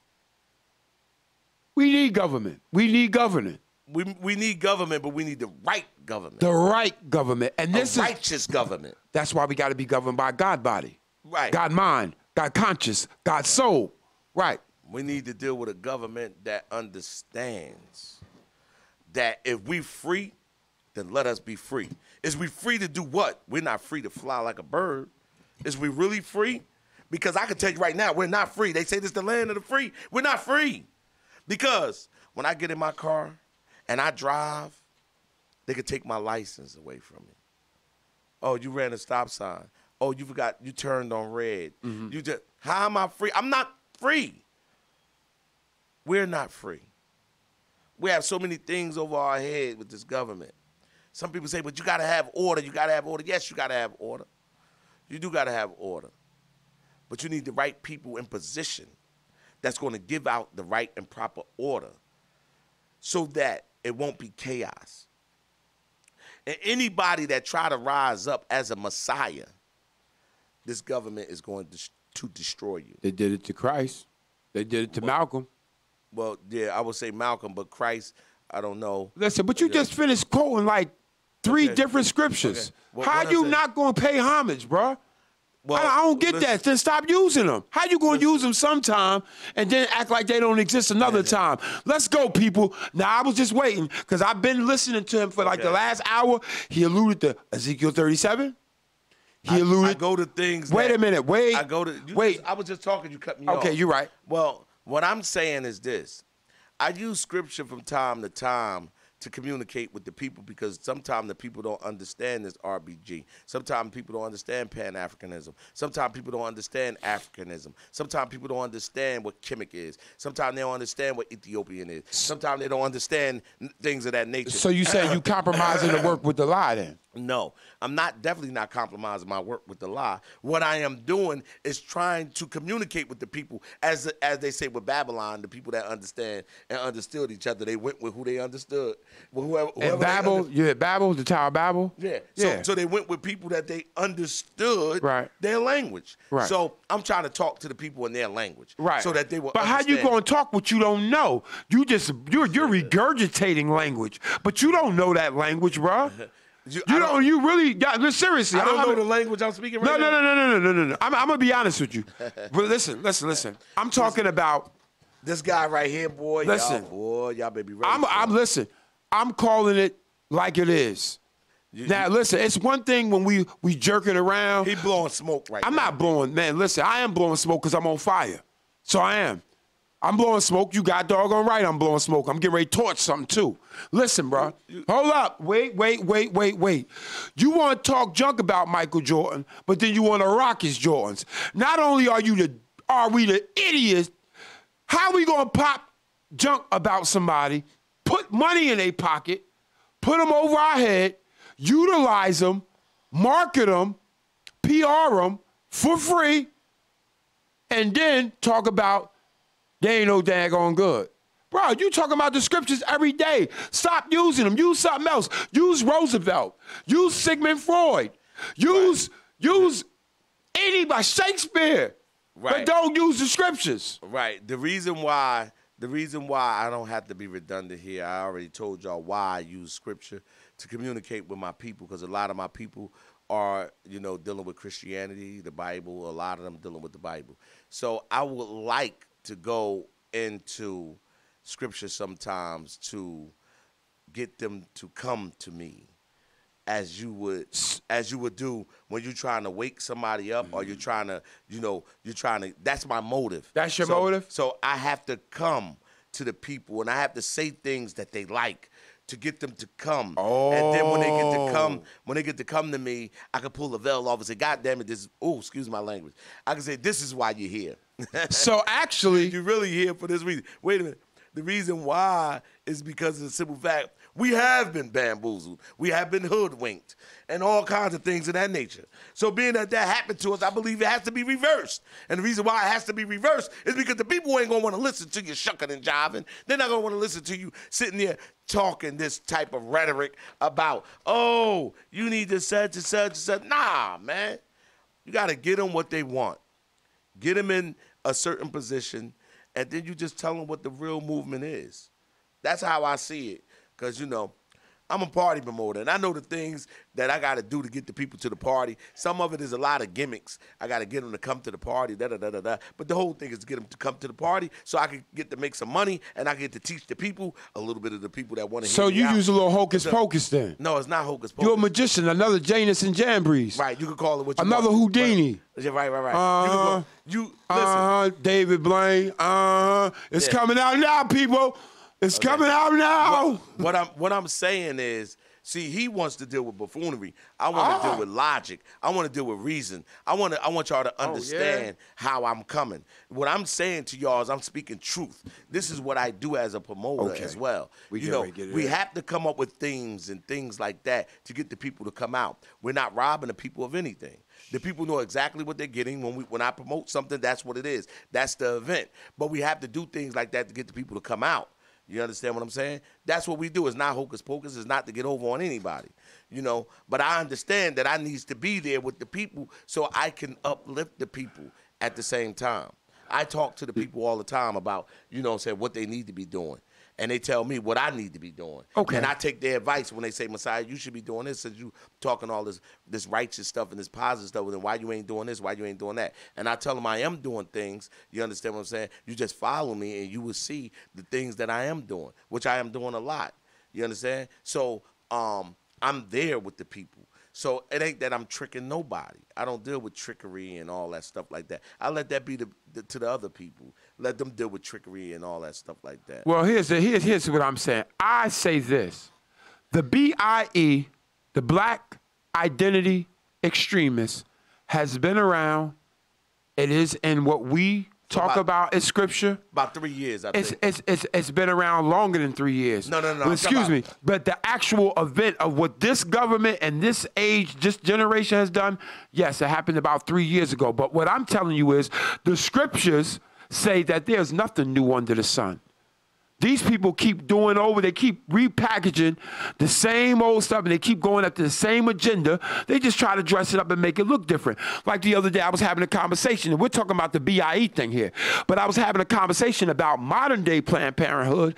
V: We need government. We need government.
W: We need government, but we need the right government.
V: The right government. And this
W: is righteous government.
V: That's why we got to be governed by God body.
W: Right.
V: God mind, God conscience, God soul. Right.
W: We need to deal with a government that understands that if we free, then let us be free. Is we free to do what? We're not free to fly like a bird. Is we really free? Because I can tell you right now, we're not free. They say this is the land of the free. We're not free. Because when I get in my car and I drive, they could take my license away from me. Oh, you ran a stop sign. Oh, you forgot, you turned on red. Mm-hmm. How am I free? I'm not free. We're not free. We have so many things over our head with this government. Some people say, but you got to have order. You got to have order. Yes, you got to have order. You do got to have order. But you need the right people in position that's going to give out the right and proper order so that it won't be chaos. And anybody that try to rise up as a Messiah, this government is going to destroy you.
V: They did it to Christ. They did it to Malcolm.
W: Well, yeah, I would say Malcolm, but Christ, I don't know.
V: Listen, but you just finished quoting like 3 different scriptures. Okay. Well, how you not going to pay homage, bro? Well, I don't get that. Then stop using them. How you going to use them sometime and then act like they don't exist another time? Let's go, people. Now, I was just waiting because I've been listening to him for like the last hour. He alluded to Ezekiel 37. He alluded.
W: I go to things.
V: Wait a minute. Wait.
W: I go to. Wait. I was just talking. You cut me off.
V: Okay, you're right.
W: Well, what I'm saying is this. I use scripture from time to time to communicate with the people because sometimes the people don't understand this RBG. Sometimes people don't understand Pan-Africanism. Sometimes people don't understand Africanism. Sometimes people don't understand what Kemet is. Sometimes they don't understand what Ethiopian is. Sometimes they don't understand things of that nature.
V: So you say you compromising to work with the lie then?
W: No, I'm definitely not compromising my work with the lie. What I am doing is trying to communicate with the people, as they say with Babylon, the people that understand and understood each other. They went with who they understood. Well, whoever
V: And Babel, Babel, the Tower of Babel.
W: Yeah.
V: Yeah.
W: So they went with people that they understood their language.
V: Right.
W: So I'm trying to talk to the people in their language.
V: Right.
W: So that they will
V: But
W: understand.
V: how you going to talk what you don't know? You're regurgitating language, but you don't know that language, bro. You really got seriously.
W: I don't know the language I'm speaking right now.
V: No. I'm gonna be honest with you. But listen. I'm talking about
W: this guy right here, boy.
V: Listen,
W: y'all may be ready.
V: Listen. I'm calling it like it is. Now listen, it's one thing when we jerking around.
W: He blowing smoke right now.
V: I'm not blowing, man. Listen, I am blowing smoke because I'm on fire. So I am. I'm blowing smoke. You got doggone right I'm blowing smoke. I'm getting ready to torch something too. Listen, bro. Hold up. Wait. You want to talk junk about Michael Jordan, but then you want to rock his Jordans. Not only are we the idiots, how we going to pop junk about somebody, put money in their pocket, put them over our head, utilize them, market them, PR them for free, and then talk about they ain't no daggone good. Bro, you talking about the scriptures every day. Stop using them. Use something else. Use Roosevelt. Use Sigmund Freud. Use anybody, Shakespeare.
W: Right.
V: But don't use the scriptures.
W: Right. The reason why I don't have to be redundant here, I already told y'all why I use scripture to communicate with my people, because a lot of my people are, dealing with Christianity, the Bible, a lot of them dealing with the Bible. So I would like to go into scripture sometimes to get them to come to me, as you would do when you're trying to wake somebody up, or you're trying to, that's my motive.
V: That's your motive?
W: So I have to come to the people, and I have to say things that they like to get them to come. And then when they get to come to me, I can pull the veil off and say, God damn it, excuse my language. I can say, this is why you're here.
V: So actually,
W: you're really here for this reason. Wait a minute. The reason why is because of the simple fact, we have been bamboozled. We have been hoodwinked and all kinds of things of that nature. So being that happened to us, I believe it has to be reversed. And the reason why it has to be reversed is because the people ain't going to want to listen to you shucking and jiving. They're not going to want to listen to you sitting there talking this type of rhetoric about, you need to such and such and such. Nah, man. You got to get them what they want. Get them in a certain position, and then you just tell them what the real movement is. That's how I see it. Because, I'm a party promoter, and I know the things that I got to do to get the people to the party. Some of it is a lot of gimmicks. I got to get them to come to the party, da-da-da-da-da. But the whole thing is to get them to come to the party so I can get to make some money, and I get to teach the people, a little bit of the people that want to hear me out.
V: So you use a little hocus pocus then?
W: No, it's not hocus pocus.
V: You're a magician, another Janus and Jambres.
W: Right, you can call it what you
V: another
W: want.
V: Houdini.
W: Right. Listen.
V: David Blaine. It's coming out now, people. It's coming out now.
W: What I'm saying is, see, he wants to deal with buffoonery. I want to deal with logic. I want to deal with reason. I want y'all to understand how I'm coming. What I'm saying to y'all is I'm speaking truth. This is what I do as a promoter as well. We have to come up with themes and things like that to get the people to come out. We're not robbing the people of anything. The people know exactly what they're getting. When I promote something, that's what it is. That's the event. But we have to do things like that to get the people to come out. You understand what I'm saying? That's what we do. It's not hocus pocus. It's not to get over on anybody, But I understand that I needs to be there with the people so I can uplift the people at the same time. I talk to the people all the time about, what they need to be doing. And they tell me what I need to be doing.
V: Okay.
W: And I take their advice when they say, Messiah, you should be doing this, since you talking all this righteous stuff and this positive stuff, then why you ain't doing this, why you ain't doing that? And I tell them I am doing things. You understand what I'm saying? You just follow me and you will see the things that I am doing, which I am doing a lot. You understand? So I'm there with the people. So it ain't that I'm tricking nobody. I don't deal with trickery and all that stuff like that. I let that be to the other people. Let them deal with trickery and all that stuff like that.
V: Well, here's what I'm saying. I say this. The BIE, the Black Identity Extremists, has been around. It is in what we talk about is scripture.
W: About 3 years, I think.
V: It's been around longer than 3 years.
W: No.
V: But excuse me, but the actual event of what this government and this age, this generation has done, yes, it happened about 3 years ago. But what I'm telling you is the scriptures say that there's nothing new under the sun. These people keep doing over, they keep repackaging the same old stuff, and they keep going after the same agenda. They just try to dress it up and make it look different. Like the other day, I was having a conversation, and we're talking about the BIE thing here, but I was having a conversation about modern-day Planned Parenthood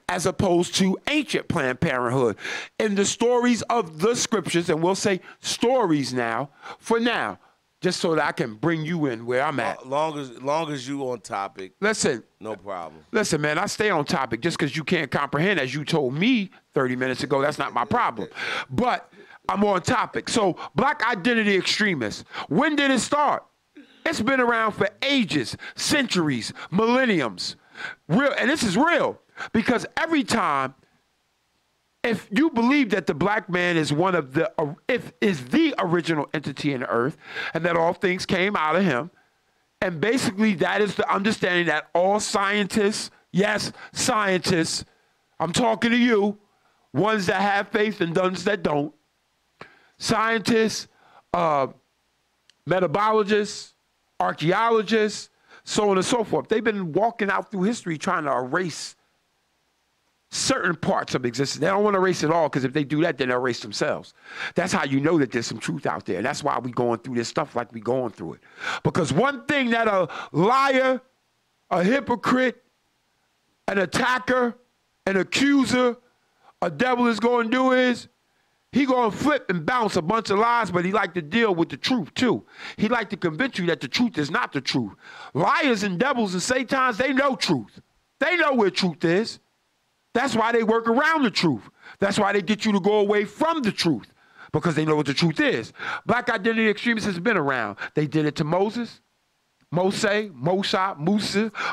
V: as opposed to ancient Planned Parenthood. In the stories of the scriptures, and we'll say stories now, for now, just so that I can bring you in where I'm at.
W: Long as you on topic.
V: Listen.
W: No problem.
V: Listen, man, I stay on topic. Just because you can't comprehend, as you told me 30 minutes ago, that's not my problem. But I'm on topic. So, black identity extremists. When did it start? It's been around for ages, centuries, millenniums. Real, and this is real. Because every time, if you believe that the black man is one of the, is the original entity in the earth, and that all things came out of him, and basically that is the understanding that all scientists, yes, scientists, I'm talking to you, ones that have faith and ones that don't, scientists, metabologists, archaeologists, so on and so forth. They've been walking out through history trying to erase certain parts of existence. They don't want to erase it all, because if they do that, then they'll erase themselves. That's how you know that there's some truth out there. And that's why we going through this stuff like we going through it. Because one thing that a liar, a hypocrite, an attacker, an accuser, a devil is going to do is he going to flip and bounce a bunch of lies, but he like to deal with the truth too. He like to convince you that the truth is not the truth. Liars and devils and satans, they know truth. They know where truth is. That's why they work around the truth. That's why they get you to go away from the truth, because they know what the truth is. Black identity extremists has been around. They did it to Moses, Moshe, Mosha,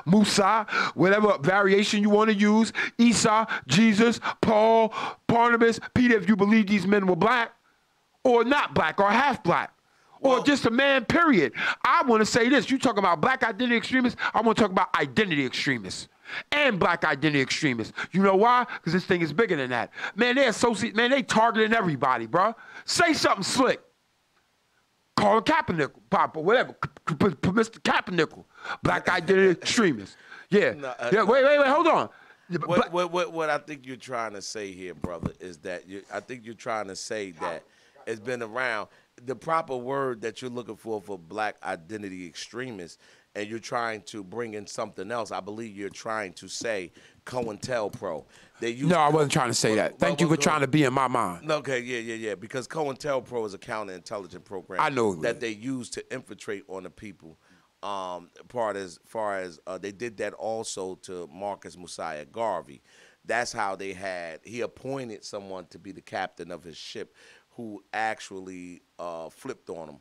V: Musa, whatever variation you want to use, Esau, Jesus, Paul, Barnabas, Peter, if you believe these men were black or not black or half black. Or just a man, period. I want to say this. You talking about black identity extremists, I want to talk about identity extremists and black identity extremists. You know why? Because this thing is bigger than that. Man, they targeting everybody, bro. Say something slick. Call him Kaepernick, Pop, or whatever. Mr. Kaepernick, black identity extremists. Yeah. Wait, hold on.
W: What I think you're trying to say here, brother, is that I think you're trying to say that it's been around. The proper word that you're looking for black identity extremists, and you're trying to bring in something else. I believe you're trying to say COINTELPRO.
V: No, I wasn't trying to say that. Thank you for trying to be in my mind.
W: Okay, yeah. Because COINTELPRO is a counterintelligence program.
V: I know
W: that they use to infiltrate on the people. As far as they did that also to Marcus Mosiah Garvey. That's how he appointed someone to be the captain of his ship, who actually flipped on him,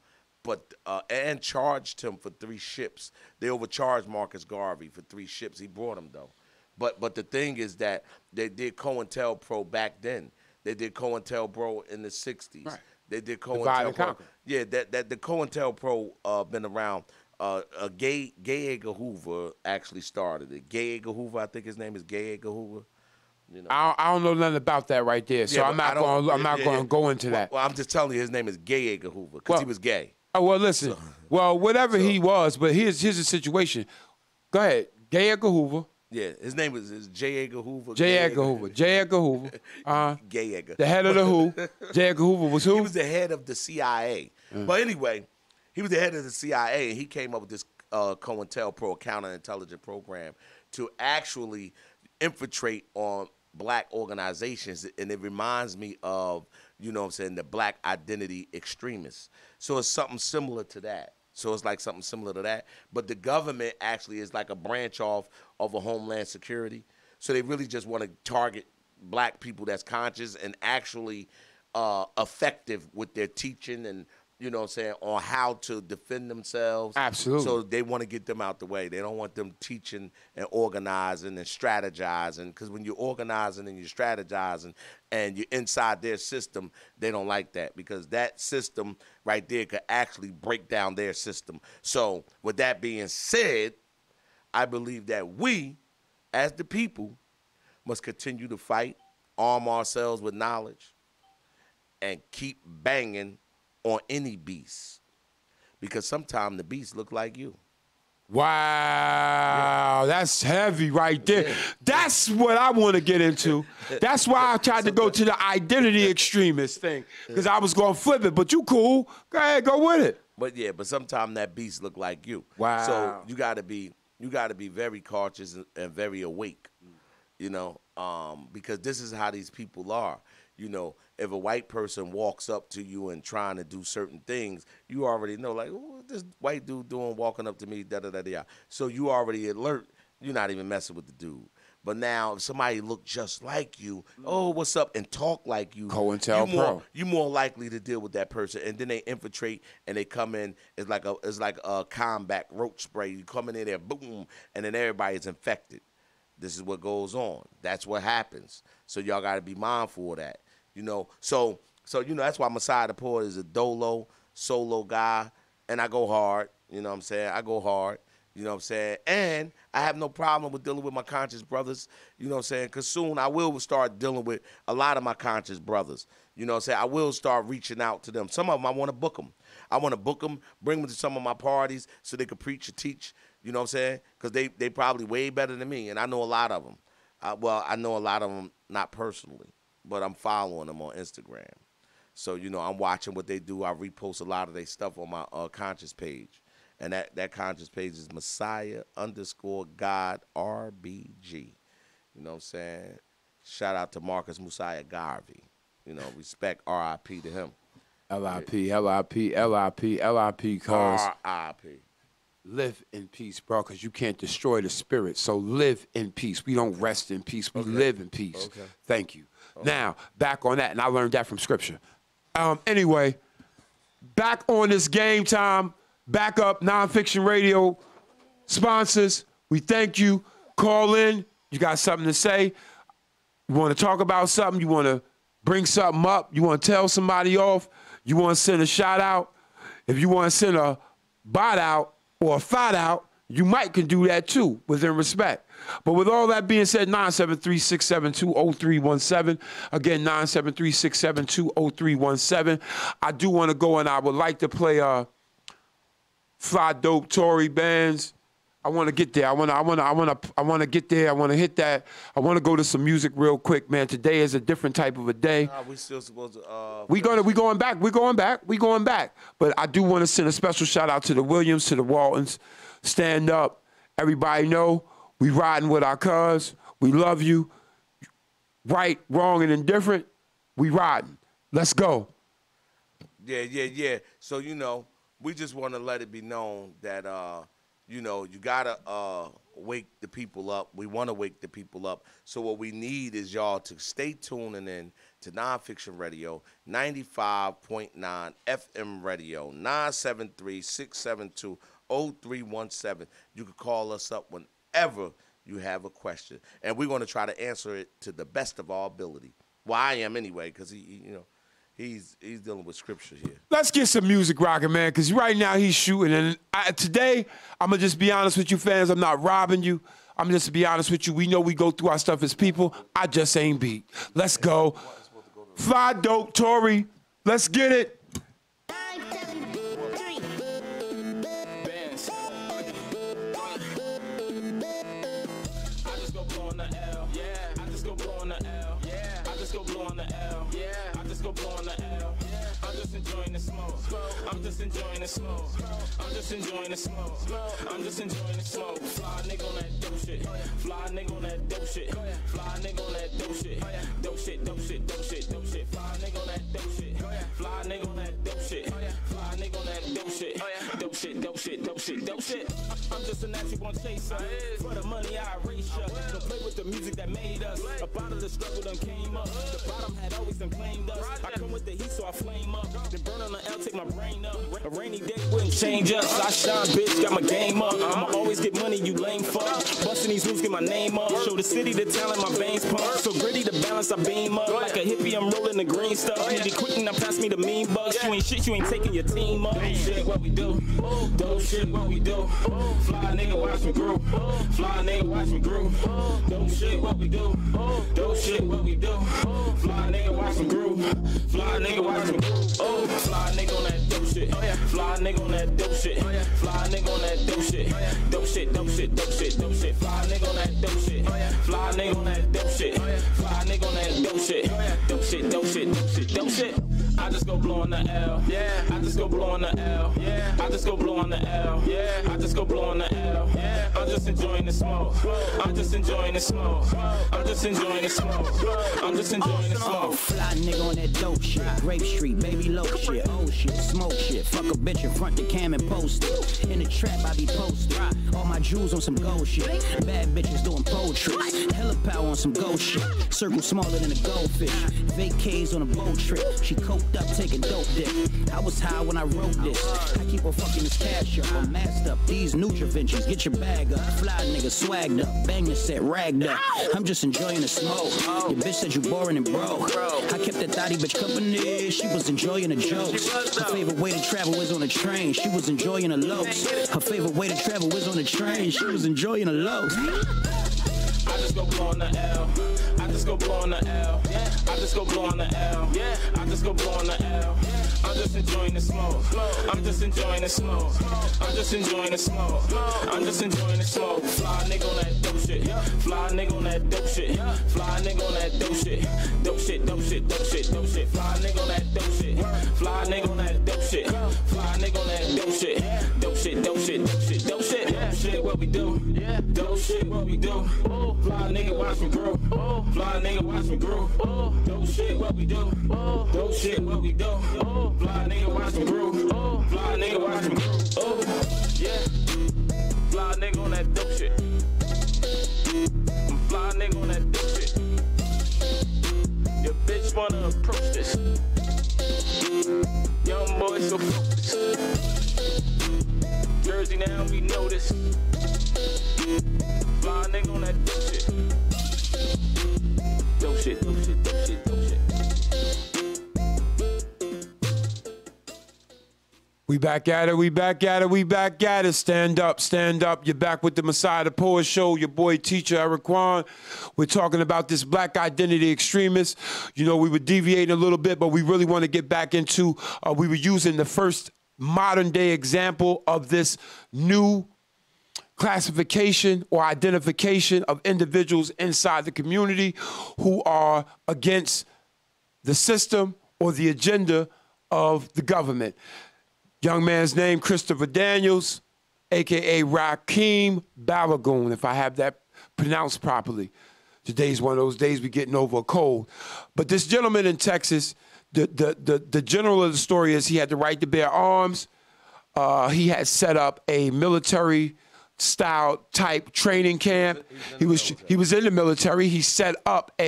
W: and charged him for 3 ships. They overcharged Marcus Garvey for 3 ships. He brought them though. But the thing is that they did COINTELPRO back then. They did COINTELPRO in the 60s. Right. They did COINTELPRO. Yeah, that the COINTELPRO been around. Gay Edgar Hoover actually started it. Gay Edgar Hoover, I think his name is Gay Edgar Hoover. You know.
V: I don't know nothing about that right there, so I'm not going to go into that.
W: Well, I'm just telling you, his name is Gay Edgar Hoover because he was gay.
V: Oh well, listen. Whatever he was, but here's the situation. Go ahead, Gay Edgar Hoover.
W: Yeah, his name is J. Edgar Hoover.
V: J. Edgar Hoover. J. Edgar Hoover.
W: Gay Edgar.
V: The head of the who? J. Edgar Hoover was who?
W: He was the head of the CIA. But anyway, he was the head of the CIA, and he came up with this COINTELPRO, counterintelligence program, to actually infiltrate on black organizations. And it reminds me of, the black identity extremists. So it's something similar to that. But the government actually is like a branch off of a Homeland Security. So they really just want to target black people that's conscious and actually effective with their teaching and, on how to defend themselves.
V: Absolutely.
W: So they want to get them out the way. They don't want them teaching and organizing and strategizing, because when you're organizing and you're strategizing and you're inside their system, they don't like that, because that system right there could actually break down their system. So with that being said, I believe that we, as the people, must continue to fight, arm ourselves with knowledge, and keep banging on any beast. Because sometimes the beast look like you.
V: Wow, that's heavy right there. Yeah. That's what I want to get into. That's why I tried to go to the identity extremist thing, because I was going to flip it, but you cool. Go ahead, go with it.
W: But sometimes that beast look like you.
V: Wow.
W: So you got to be very cautious and very awake, because this is how these people are. If a white person walks up to you and trying to do certain things, you already know, like, what this white dude doing walking up to me, da-da-da-da. So you already alert. You're not even messing with the dude. But now if somebody look just like you, oh, what's up, and talk like you, you're more likely to deal with that person. And then they infiltrate and they come in. It's like a combat roach spray. You come in there, boom, and then everybody's infected. This is what goes on. That's what happens. So y'all got to be mindful of that. So that's why Messiah the Poet is a solo guy, and I go hard. You know what I'm saying? I go hard. You know what I'm saying? And I have no problem with dealing with my conscious brothers. You know what I'm saying? Because soon I will start dealing with a lot of my conscious brothers. You know what I'm saying? I will start reaching out to them. Some of them, I want to book them. I want to book them, bring them to some of my parties so they could preach or teach. You know what I'm saying? Because they probably way better than me, and I know a lot of them. I know a lot of them not personally, but I'm following them on Instagram. So, I'm watching what they do. I repost a lot of their stuff on my conscious page. And that conscious page is Messiah_God RBG. You know what I'm saying? Shout out to Marcus Messiah Garvey. Respect RIP to him.
V: LIP, cuz.
W: RIP.
V: Live in peace, bro, because you can't destroy the spirit. So live in peace. We don't rest in peace. We live in peace.
W: Okay.
V: Thank you. Okay. Now, back on that, and I learned that from Scripture. Anyway, back on this game time, back up NonFiction Radio sponsors. We thank you. Call in. You got something to say. You want to talk about something. You want to bring something up. You want to tell somebody off. You want to send a shout out. If you want to send a bot out, or a fight out, you might can do that too, within respect. But with all that being said, 973-672-0317. Again, 973-672-0317. I do want to go, and I would like to play Fly Dope Tory Bands. I want to get there. I want to get there. I want to hit that. I want to go to some music real quick, man. Today is a different type of a day.
W: Nah, we still supposed to.
V: We going back. But I do want to send a special shout out to the Williams, to the Waltons. Stand up. Everybody know we riding with our cuz. We love you. Right, wrong, and indifferent. We riding. Let's go.
W: Yeah. So we just want to let it be known that. You gotta wake the people up. We want to wake the people up. So what we need is y'all to stay tuning in to NonFiction Radio, 95.9 FM Radio, 973-672-0317. You can call us up whenever you have a question, and we're going to try to answer it to the best of our ability. Well, I am anyway, because He's dealing with Scripture here.
V: Let's get some music rocking, man, because right now he's shooting. And today, I'm going to just be honest with you, fans. I'm not robbing you. I'm just to be honest with you. We know we go through our stuff as people. I just ain't beat. Let's go. Fly Dope Tory. Let's get it.
I: I'm just enjoying the smoke. I'm just enjoying the smoke. I'm just enjoying the smoke. Fly nigga on that dope shit. Fly nigga on that dope shit. Fly nigga on that dope shit. Dope shit, dope shit, dope shit, dope shit. Fly nigga on that dope shit. Fly nigga on that dope shit. Fly nigga on that dope shit. Dope shit, dope shit, dope shit, dope shit. I'm just a natural born chaser. For the money I erase ya. Don't play with the music that made us. Up out of the struggle done came up. The bottom had always done claimed us. I come with the heat so I flame up. Then burn Turn on the L, take my brain up. A rainy day wouldn't change us. I shine, bitch, got my game up. I'ma always get money, you lame fuck. Busting these moves, get my name up. Show the city the talent, my veins pump. So gritty to balance, I beam up. Like a hippie, I'm rolling the green stuff. Need it quick, now pass me the mean bucks. You ain't shit, you ain't taking your team up. Shit, what we do? Dope shit, what we do? Fly nigga, watch me groove. Fly nigga, watch me groove. Dope shit, what we do? Dope shit, what we do? Fly nigga, watch me groove. Fly nigga, watch me groove. Oh, fly nigga on that dope shit. Fly nigga on that dope shit. Fly nigga on that dope shit. Dope shit, dope shit, dope shit, dope shit. Fly nigga on that dope shit. Fly nigga on that dope shit. Fly nigga on that dope shit. Dope shit, dope shit, dope shit, dope shit. I just go blow on the L. Yeah. I just go blow on the L. Yeah. I just go blow on the L. Yeah. I just go blow on the L. Yeah. I'm just enjoying the smoke. I'm just enjoying the smoke. I'm just enjoying the smoke. I'm just enjoying the smoke.
B: Fly nigga on that dope shit. Grape Street, baby low shit. Oh shit, smoke shit. Fuck a bitch in front the cam and post it. In the trap, I be posted. All my jewels on some gold shit. Bad bitches doing poetry. Hella power on some gold shit. Circle smaller than a goldfish. Vacays on a boat trip. She coked up, taking dope dick. I was high when I wrote this. I keep on fucking this cash up. I'm masked up. These Nutraventures, get your bag up. Fly nigga swagged up. Bang your set, ragged up. I'm just enjoying the smoke. Your bitch said you boring and broke. I kept that thotty bitch company. She was enjoying the jokes. Her favorite way to travel is on a train. She was enjoying the lows. Her favorite way to travel is on a train. She was enjoying the lows.
I: I just go blow on the L. I just go blow on the L. I just go blow on the L. I just go blow on the L. I'm just enjoying the smoke. I'm just enjoying the smoke. I'm just enjoying the smoke. I'm just enjoying the smoke. Fly nigga on that dope shit. Fly nigga on that dope shit. Fly nigga on that dope shit. Dope shit, dope shit, dope shit, dope shit. Fly nigga on that dope shit. Fly nigga on that dope shit. Fly nigga on that dope shit. Dope shit, dope shit, dope shit, dope shit. Dope shit, what we do? Dope shit, what we do? Fly nigga, watch me grow. Fly nigga, watch me grow. Dope shit, what we do? Dope shit, what we do? Fly nigga, watch me grow. Fly nigga, watch me grow. Oh, yeah. Fly nigga on that dope shit. Fly nigga on that dope shit. Your bitch wanna approach this. Young boy so focused. Jersey now, we know this. Fly nigga on that dope shit. Dope shit, dope shit, dope shit, dope shit.
V: We back at it, we back at it, we back at it. Stand up, stand up. You're back with the Messiah the Poet Show. Your boy, teacher Eric Quan. We're talking about this black identity extremist. You know, we were deviating a little bit, but we really want to get back into, we were using the first modern day example of this new classification or identification of individuals inside the community who are against the system or the agenda of the government. Young man's name, Christopher Daniels, a.k.a. Rakeem Balagoon, if I have that pronounced properly. Today's one of those days we're getting over a cold. But this gentleman in Texas, the general of the story is he had the right to bear arms. He had set up a military style type training camp. He was in the military. He set up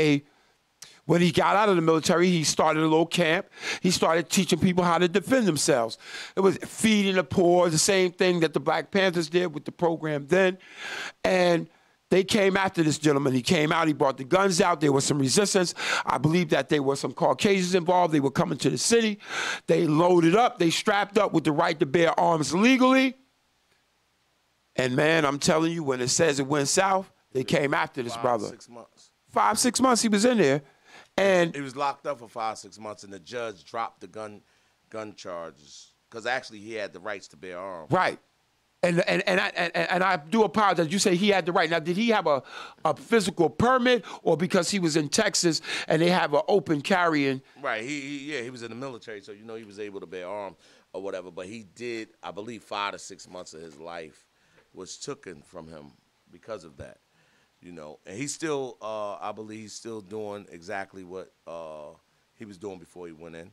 V: when he got out of the military, he started a little camp. He started teaching people how to defend themselves. It was feeding the poor, the same thing that the Black Panthers did with the program then. And they came after this gentleman. He came out, he brought the guns out. There was some resistance. I believe that there were some Caucasians involved. They were coming to the city. They loaded up, they strapped up with the right to bear arms legally. And man, I'm telling you, when it says it went south, they came after this brother.
W: 6 months.
V: 5-6 months he was in there. And
W: he was locked up for 5-6 months, and the judge dropped the gun charges because actually he had the rights to bear arms.
V: Right. And I do apologize. You say he had the right. Now, did he have a physical permit, or because he was in Texas and they have an open carrying?
W: Right. He was in the military, so you know he was able to bear arms or whatever. But he did, I believe, 5 to 6 months of his life was taken from him because of that. You know, and he's still, I believe he's still doing exactly what he was doing before he went in.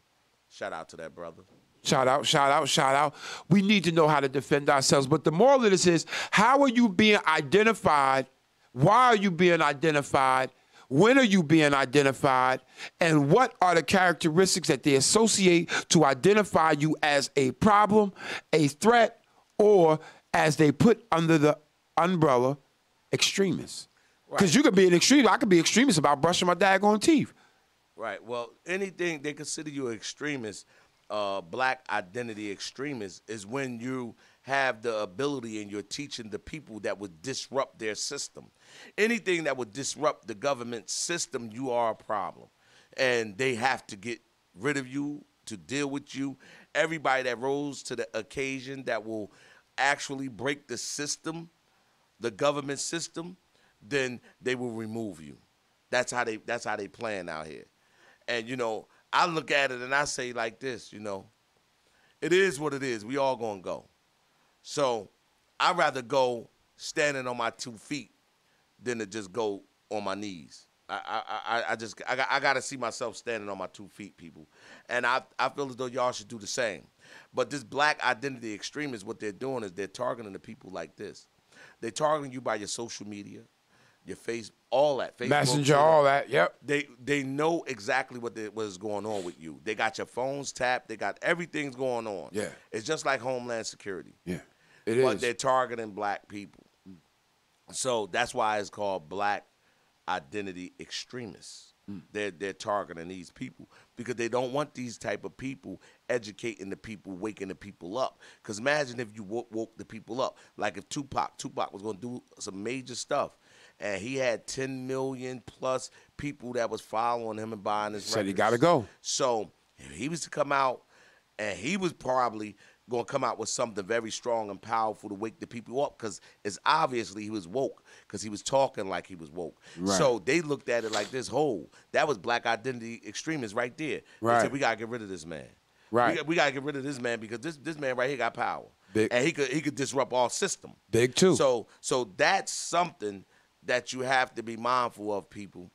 W: Shout out to that brother.
V: Shout out, shout out, shout out. We need to know how to defend ourselves. But the moral of this is, how are you being identified? Why are you being identified When are you being identified? And what are the characteristics that they associate to identify you as a problem, a threat, or as they put under the umbrella, extremists? Because you could be an extremist. I could be extremist about brushing my daggone teeth.
W: Right. Well, anything they consider you an extremist, black identity extremist, is when you have the ability and you're teaching the people that would disrupt their system. Anything that would disrupt the government system, you are a problem. And they have to get rid of you to deal with you. Everybody that rose to the occasion that will actually break the system, the government system, then they will remove you. That's how they plan out here. And, you know, I look at it and I say like this, you know, it is what it is. We all gonna go. So I'd rather go standing on my 2 feet than to just go on my knees. I got to see myself standing on my 2 feet, people. And I feel as though y'all should do the same. But this black identity extremists, what they're doing is they're targeting the people like this. They're targeting you by your social media, your face, all that. Facebook,
V: Messenger, all that, yep.
W: They know exactly what is going on with you. They got your phones tapped. They got everything's going on.
V: Yeah.
W: It's just like Homeland Security.
V: Yeah,
W: But they're targeting black people. So that's why it's called black identity extremists. They're targeting these people because they don't want these type of people educating the people, waking the people up. Because imagine if you woke the people up. Like if Tupac was going to do some major stuff, and he had 10 million plus people that was following him and buying his records.
V: Said he got to go.
W: So if he was to come out, and he was probably going to come out with something very strong and powerful to wake the people up, because it's obviously he was woke because he was talking like he was woke.
V: Right.
W: So they looked at it like this whole. That was black identity extremists right there.
V: Right.
W: They said, we got to get rid of this man.
V: Right.
W: We got to get rid of this man because this man right here got power.
V: Big.
W: And he could disrupt our system.
V: Big too.
W: So that's something that you have to be mindful of, people,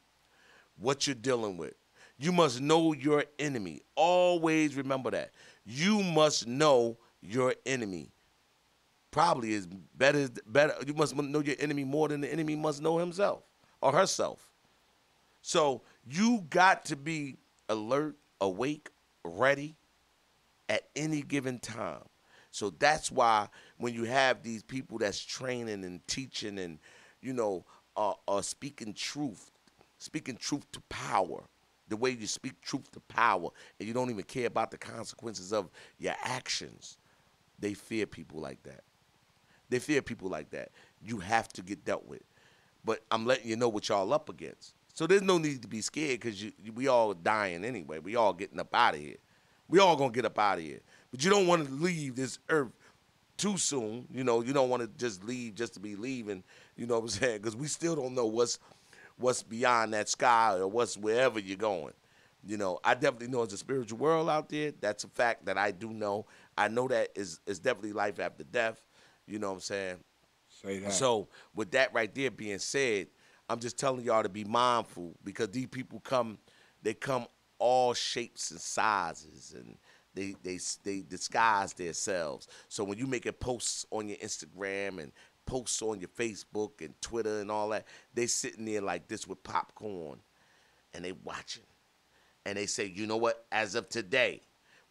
W: what you're dealing with. You must know your enemy. Always remember that. You must know your enemy. Probably is better. You must know your enemy more than the enemy must know himself or herself. So you got to be alert, awake, ready at any given time. So that's why when you have these people that's training and teaching and, you know, speaking truth to power, the way you speak truth to power, and you don't even care about the consequences of your actions, they fear people like that. They fear people like that. You have to get dealt with. But I'm letting you know what y'all up against. So there's no need to be scared because we all dying anyway. We all getting up out of here. We all going to get up out of here. But you don't want to leave this earth too soon. You know, you don't want to just leave just to be leaving, you know what I'm saying? Because we still don't know what's beyond that sky or what's wherever you're going. You know, I definitely know there's a spiritual world out there. That's a fact that I do know. I know that is definitely life after death. You know what I'm saying?
V: Say that.
W: So with that right there being said, I'm just telling y'all to be mindful because these people come all shapes and sizes, and they disguise themselves. So when you making posts on your Instagram and posts on your Facebook and Twitter and all that, they sitting there like this with popcorn, and they watching. And they say, you know what, as of today,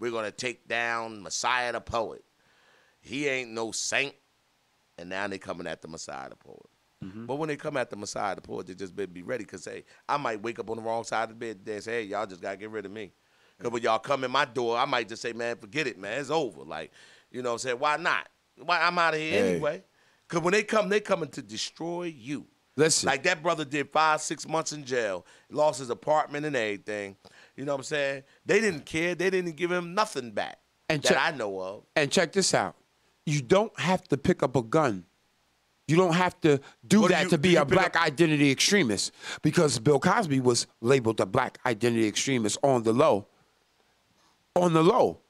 W: we're going to take down Messiah the Poet. He ain't no saint. And now they coming at the Messiah the Poet. Mm-hmm. But when they come at the Messiah the Poet, they just better be ready because, hey, I might wake up on the wrong side of the bed today and say, hey, y'all just got to get rid of me. Because when y'all come in my door, I might just say, man, forget it, man. It's over. Like, you know what I'm saying? Why not? Why I'm out of here anyway. Because when they coming to destroy you.
V: Listen.
W: Like that brother did 5-6 months in jail, lost his apartment and everything. You know what I'm saying? They didn't care. They didn't give him nothing back that I know of.
V: And check this out. You don't have to pick up a gun. You don't have to do that to be a black identity extremist, because Bill Cosby was labeled a black identity extremist on the low. On the low.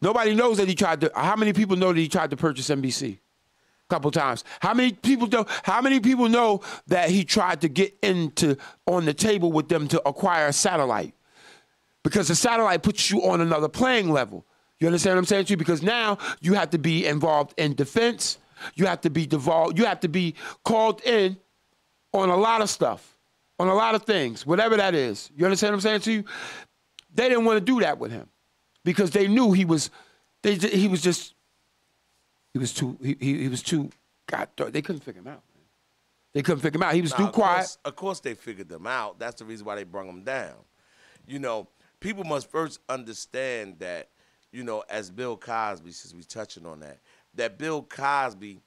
V: Nobody knows that he tried to. How many people know that he tried to purchase NBC? A couple times. How many people know that he tried to get on the table with them to acquire a satellite? Because the satellite puts you on another playing level. You understand what I'm saying to you? Because now you have to be involved in defense. You have to be called in on a lot of stuff. on a lot of things, whatever that is. You understand what I'm saying to you? They didn't want to do that with him because they knew he was too, God, they couldn't figure him out. They couldn't figure him out. He was too quiet.
W: Of course they figured them out. That's the reason why they brung him down. You know, people must first understand that, you know, as Bill Cosby, since we're touching on that Bill Cosby,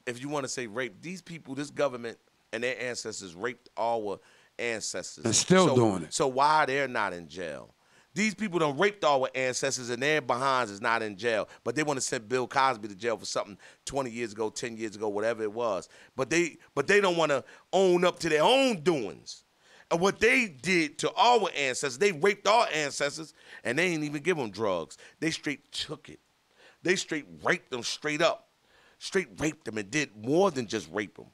W: if you want to say rape, these people, this government and their ancestors raped our ancestors.
V: And still doing it.
W: So why they're not in jail? These people done raped our ancestors and their behinds is not in jail. But they want to send Bill Cosby to jail for something 20 years ago, 10 years ago, whatever it was. But they don't want to own up to their own doings. And what they did to our ancestors, they raped our ancestors and they ain't even give them drugs. They straight took it. They straight raped them straight up. Straight raped them and did more than just rape them.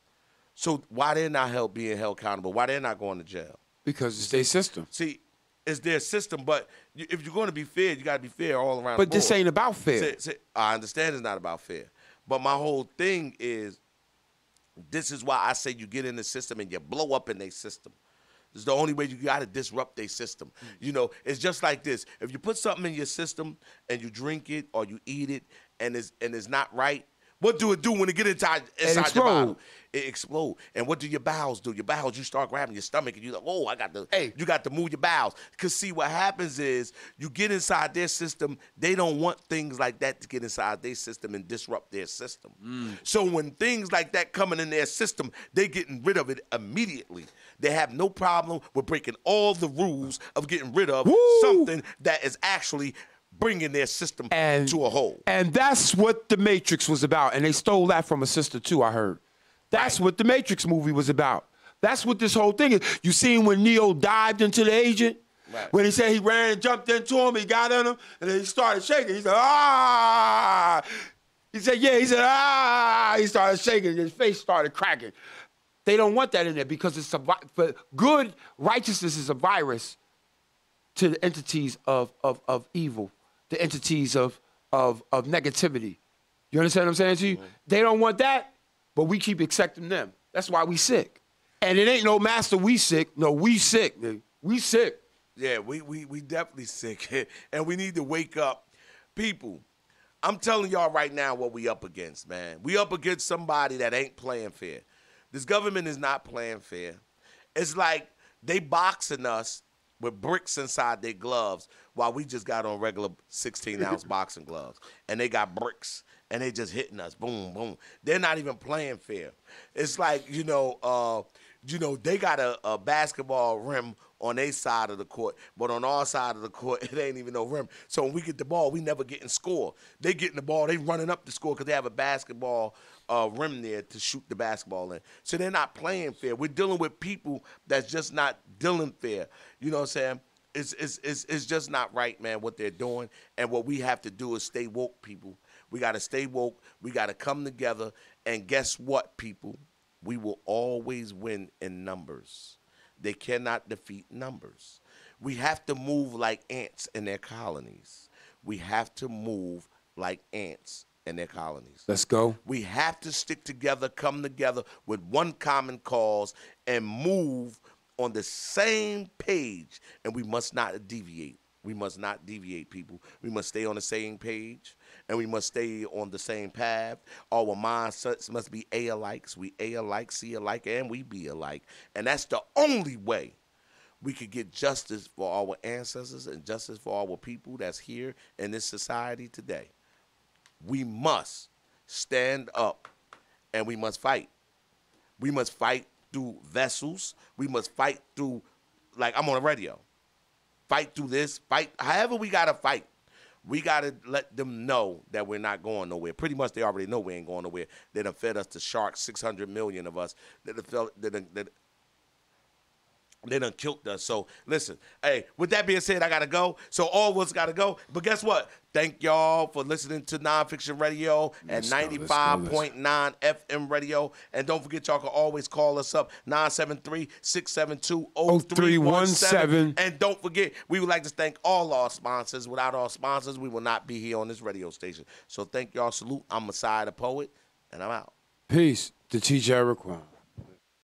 W: So why they're not being held accountable? Why they're not going to jail?
V: Because it's their system.
W: See, it's their system, but if you're going to be fair, you got to be fair all around.
V: But
W: the board.
V: this ain't about fair.
W: I understand it's not about fair, but my whole thing is, this is why I say you get in the system and you blow up in their system. This is the only way you got to disrupt their system. You know, it's just like this. If you put something in your system and you drink it or you eat it and it's not right, what do it do when it get inside your body? It explode. And what do your bowels do? Your bowels, you start grabbing your stomach and you're like, oh, you got to move your bowels. Because see, what happens is you get inside their system, they don't want things like that to get inside their system and disrupt their system. So when things like that coming in their system, they getting rid of it immediately. They have no problem with breaking all the rules of getting rid of something that is actually bringing their system to a whole.
V: And that's what The Matrix was about. And they stole that from a sister, too, I heard. That's what The Matrix movie was about. That's what this whole thing is. You seen when Neo dived into the agent? Right. When he said he ran and jumped into him, he got in him, and then he started shaking. He said, ah! He said, yeah. He said, ah! He started shaking. His face started cracking. They don't want that in there because it's for good righteousness is a virus to the entities of evil, the entities of negativity. You understand what I'm saying to you? They don't want that, but we keep accepting them. That's why we sick. And it ain't no master we sick. No, we sick, nigga. We sick.
W: Yeah, we definitely sick. And we need to wake up. People, I'm telling y'all right now what we up against, man. We up against somebody that ain't playing fair. This government is not playing fair. It's like they boxing us with bricks inside their gloves while we just got on regular 16-ounce boxing gloves. And they got bricks, and they just hitting us, boom, boom. They're not even playing fair. It's like, they got a basketball rim on their side of the court, but on our side of the court, it ain't even no rim. So when we get the ball, we never getting score. They getting the ball, they running up the score because they have a basketball rim there to shoot the basketball in. So they're not playing fair. We're dealing with people that's just not dealing fair. You know what I'm saying? It's just not right, man, what they're doing. And what we have to do is stay woke, people. We got to stay woke. We got to come together. And guess what, people? We will always win in numbers. They cannot defeat numbers. We have to move like ants in their colonies. We have to move like ants in their colonies.
V: Let's go.
W: We have to stick together, come together with one common cause and move on the same page. And we must not deviate. We must not deviate, people. We must stay on the same page, and we must stay on the same path. Our mindsets must be A-alikes. We A-alike, C-alike, and we be alike. And that's the only way we could get justice for our ancestors and justice for our people that's here in this society today. We must stand up, and we must fight. We must fight through vessels. We must fight through, like I'm on the radio. Fight through this, fight, however we got to fight. We got to let them know that we're not going nowhere. Pretty much they already know we ain't going nowhere. They done fed us to sharks, 600 million of us. They done killed us. So, listen, hey, with that being said, I got to go. So, all of us got to go. But guess what? Thank y'all for listening to NonFiction Radio at 95.9 FM radio. And don't forget, y'all can always call us up, 973-672-0317. And don't forget, we would like to thank all our sponsors. Without our sponsors, we will not be here on this radio station. So, thank y'all. Salute. I'm Messiah the Poet, and I'm out.
V: Peace to TJ Raquan.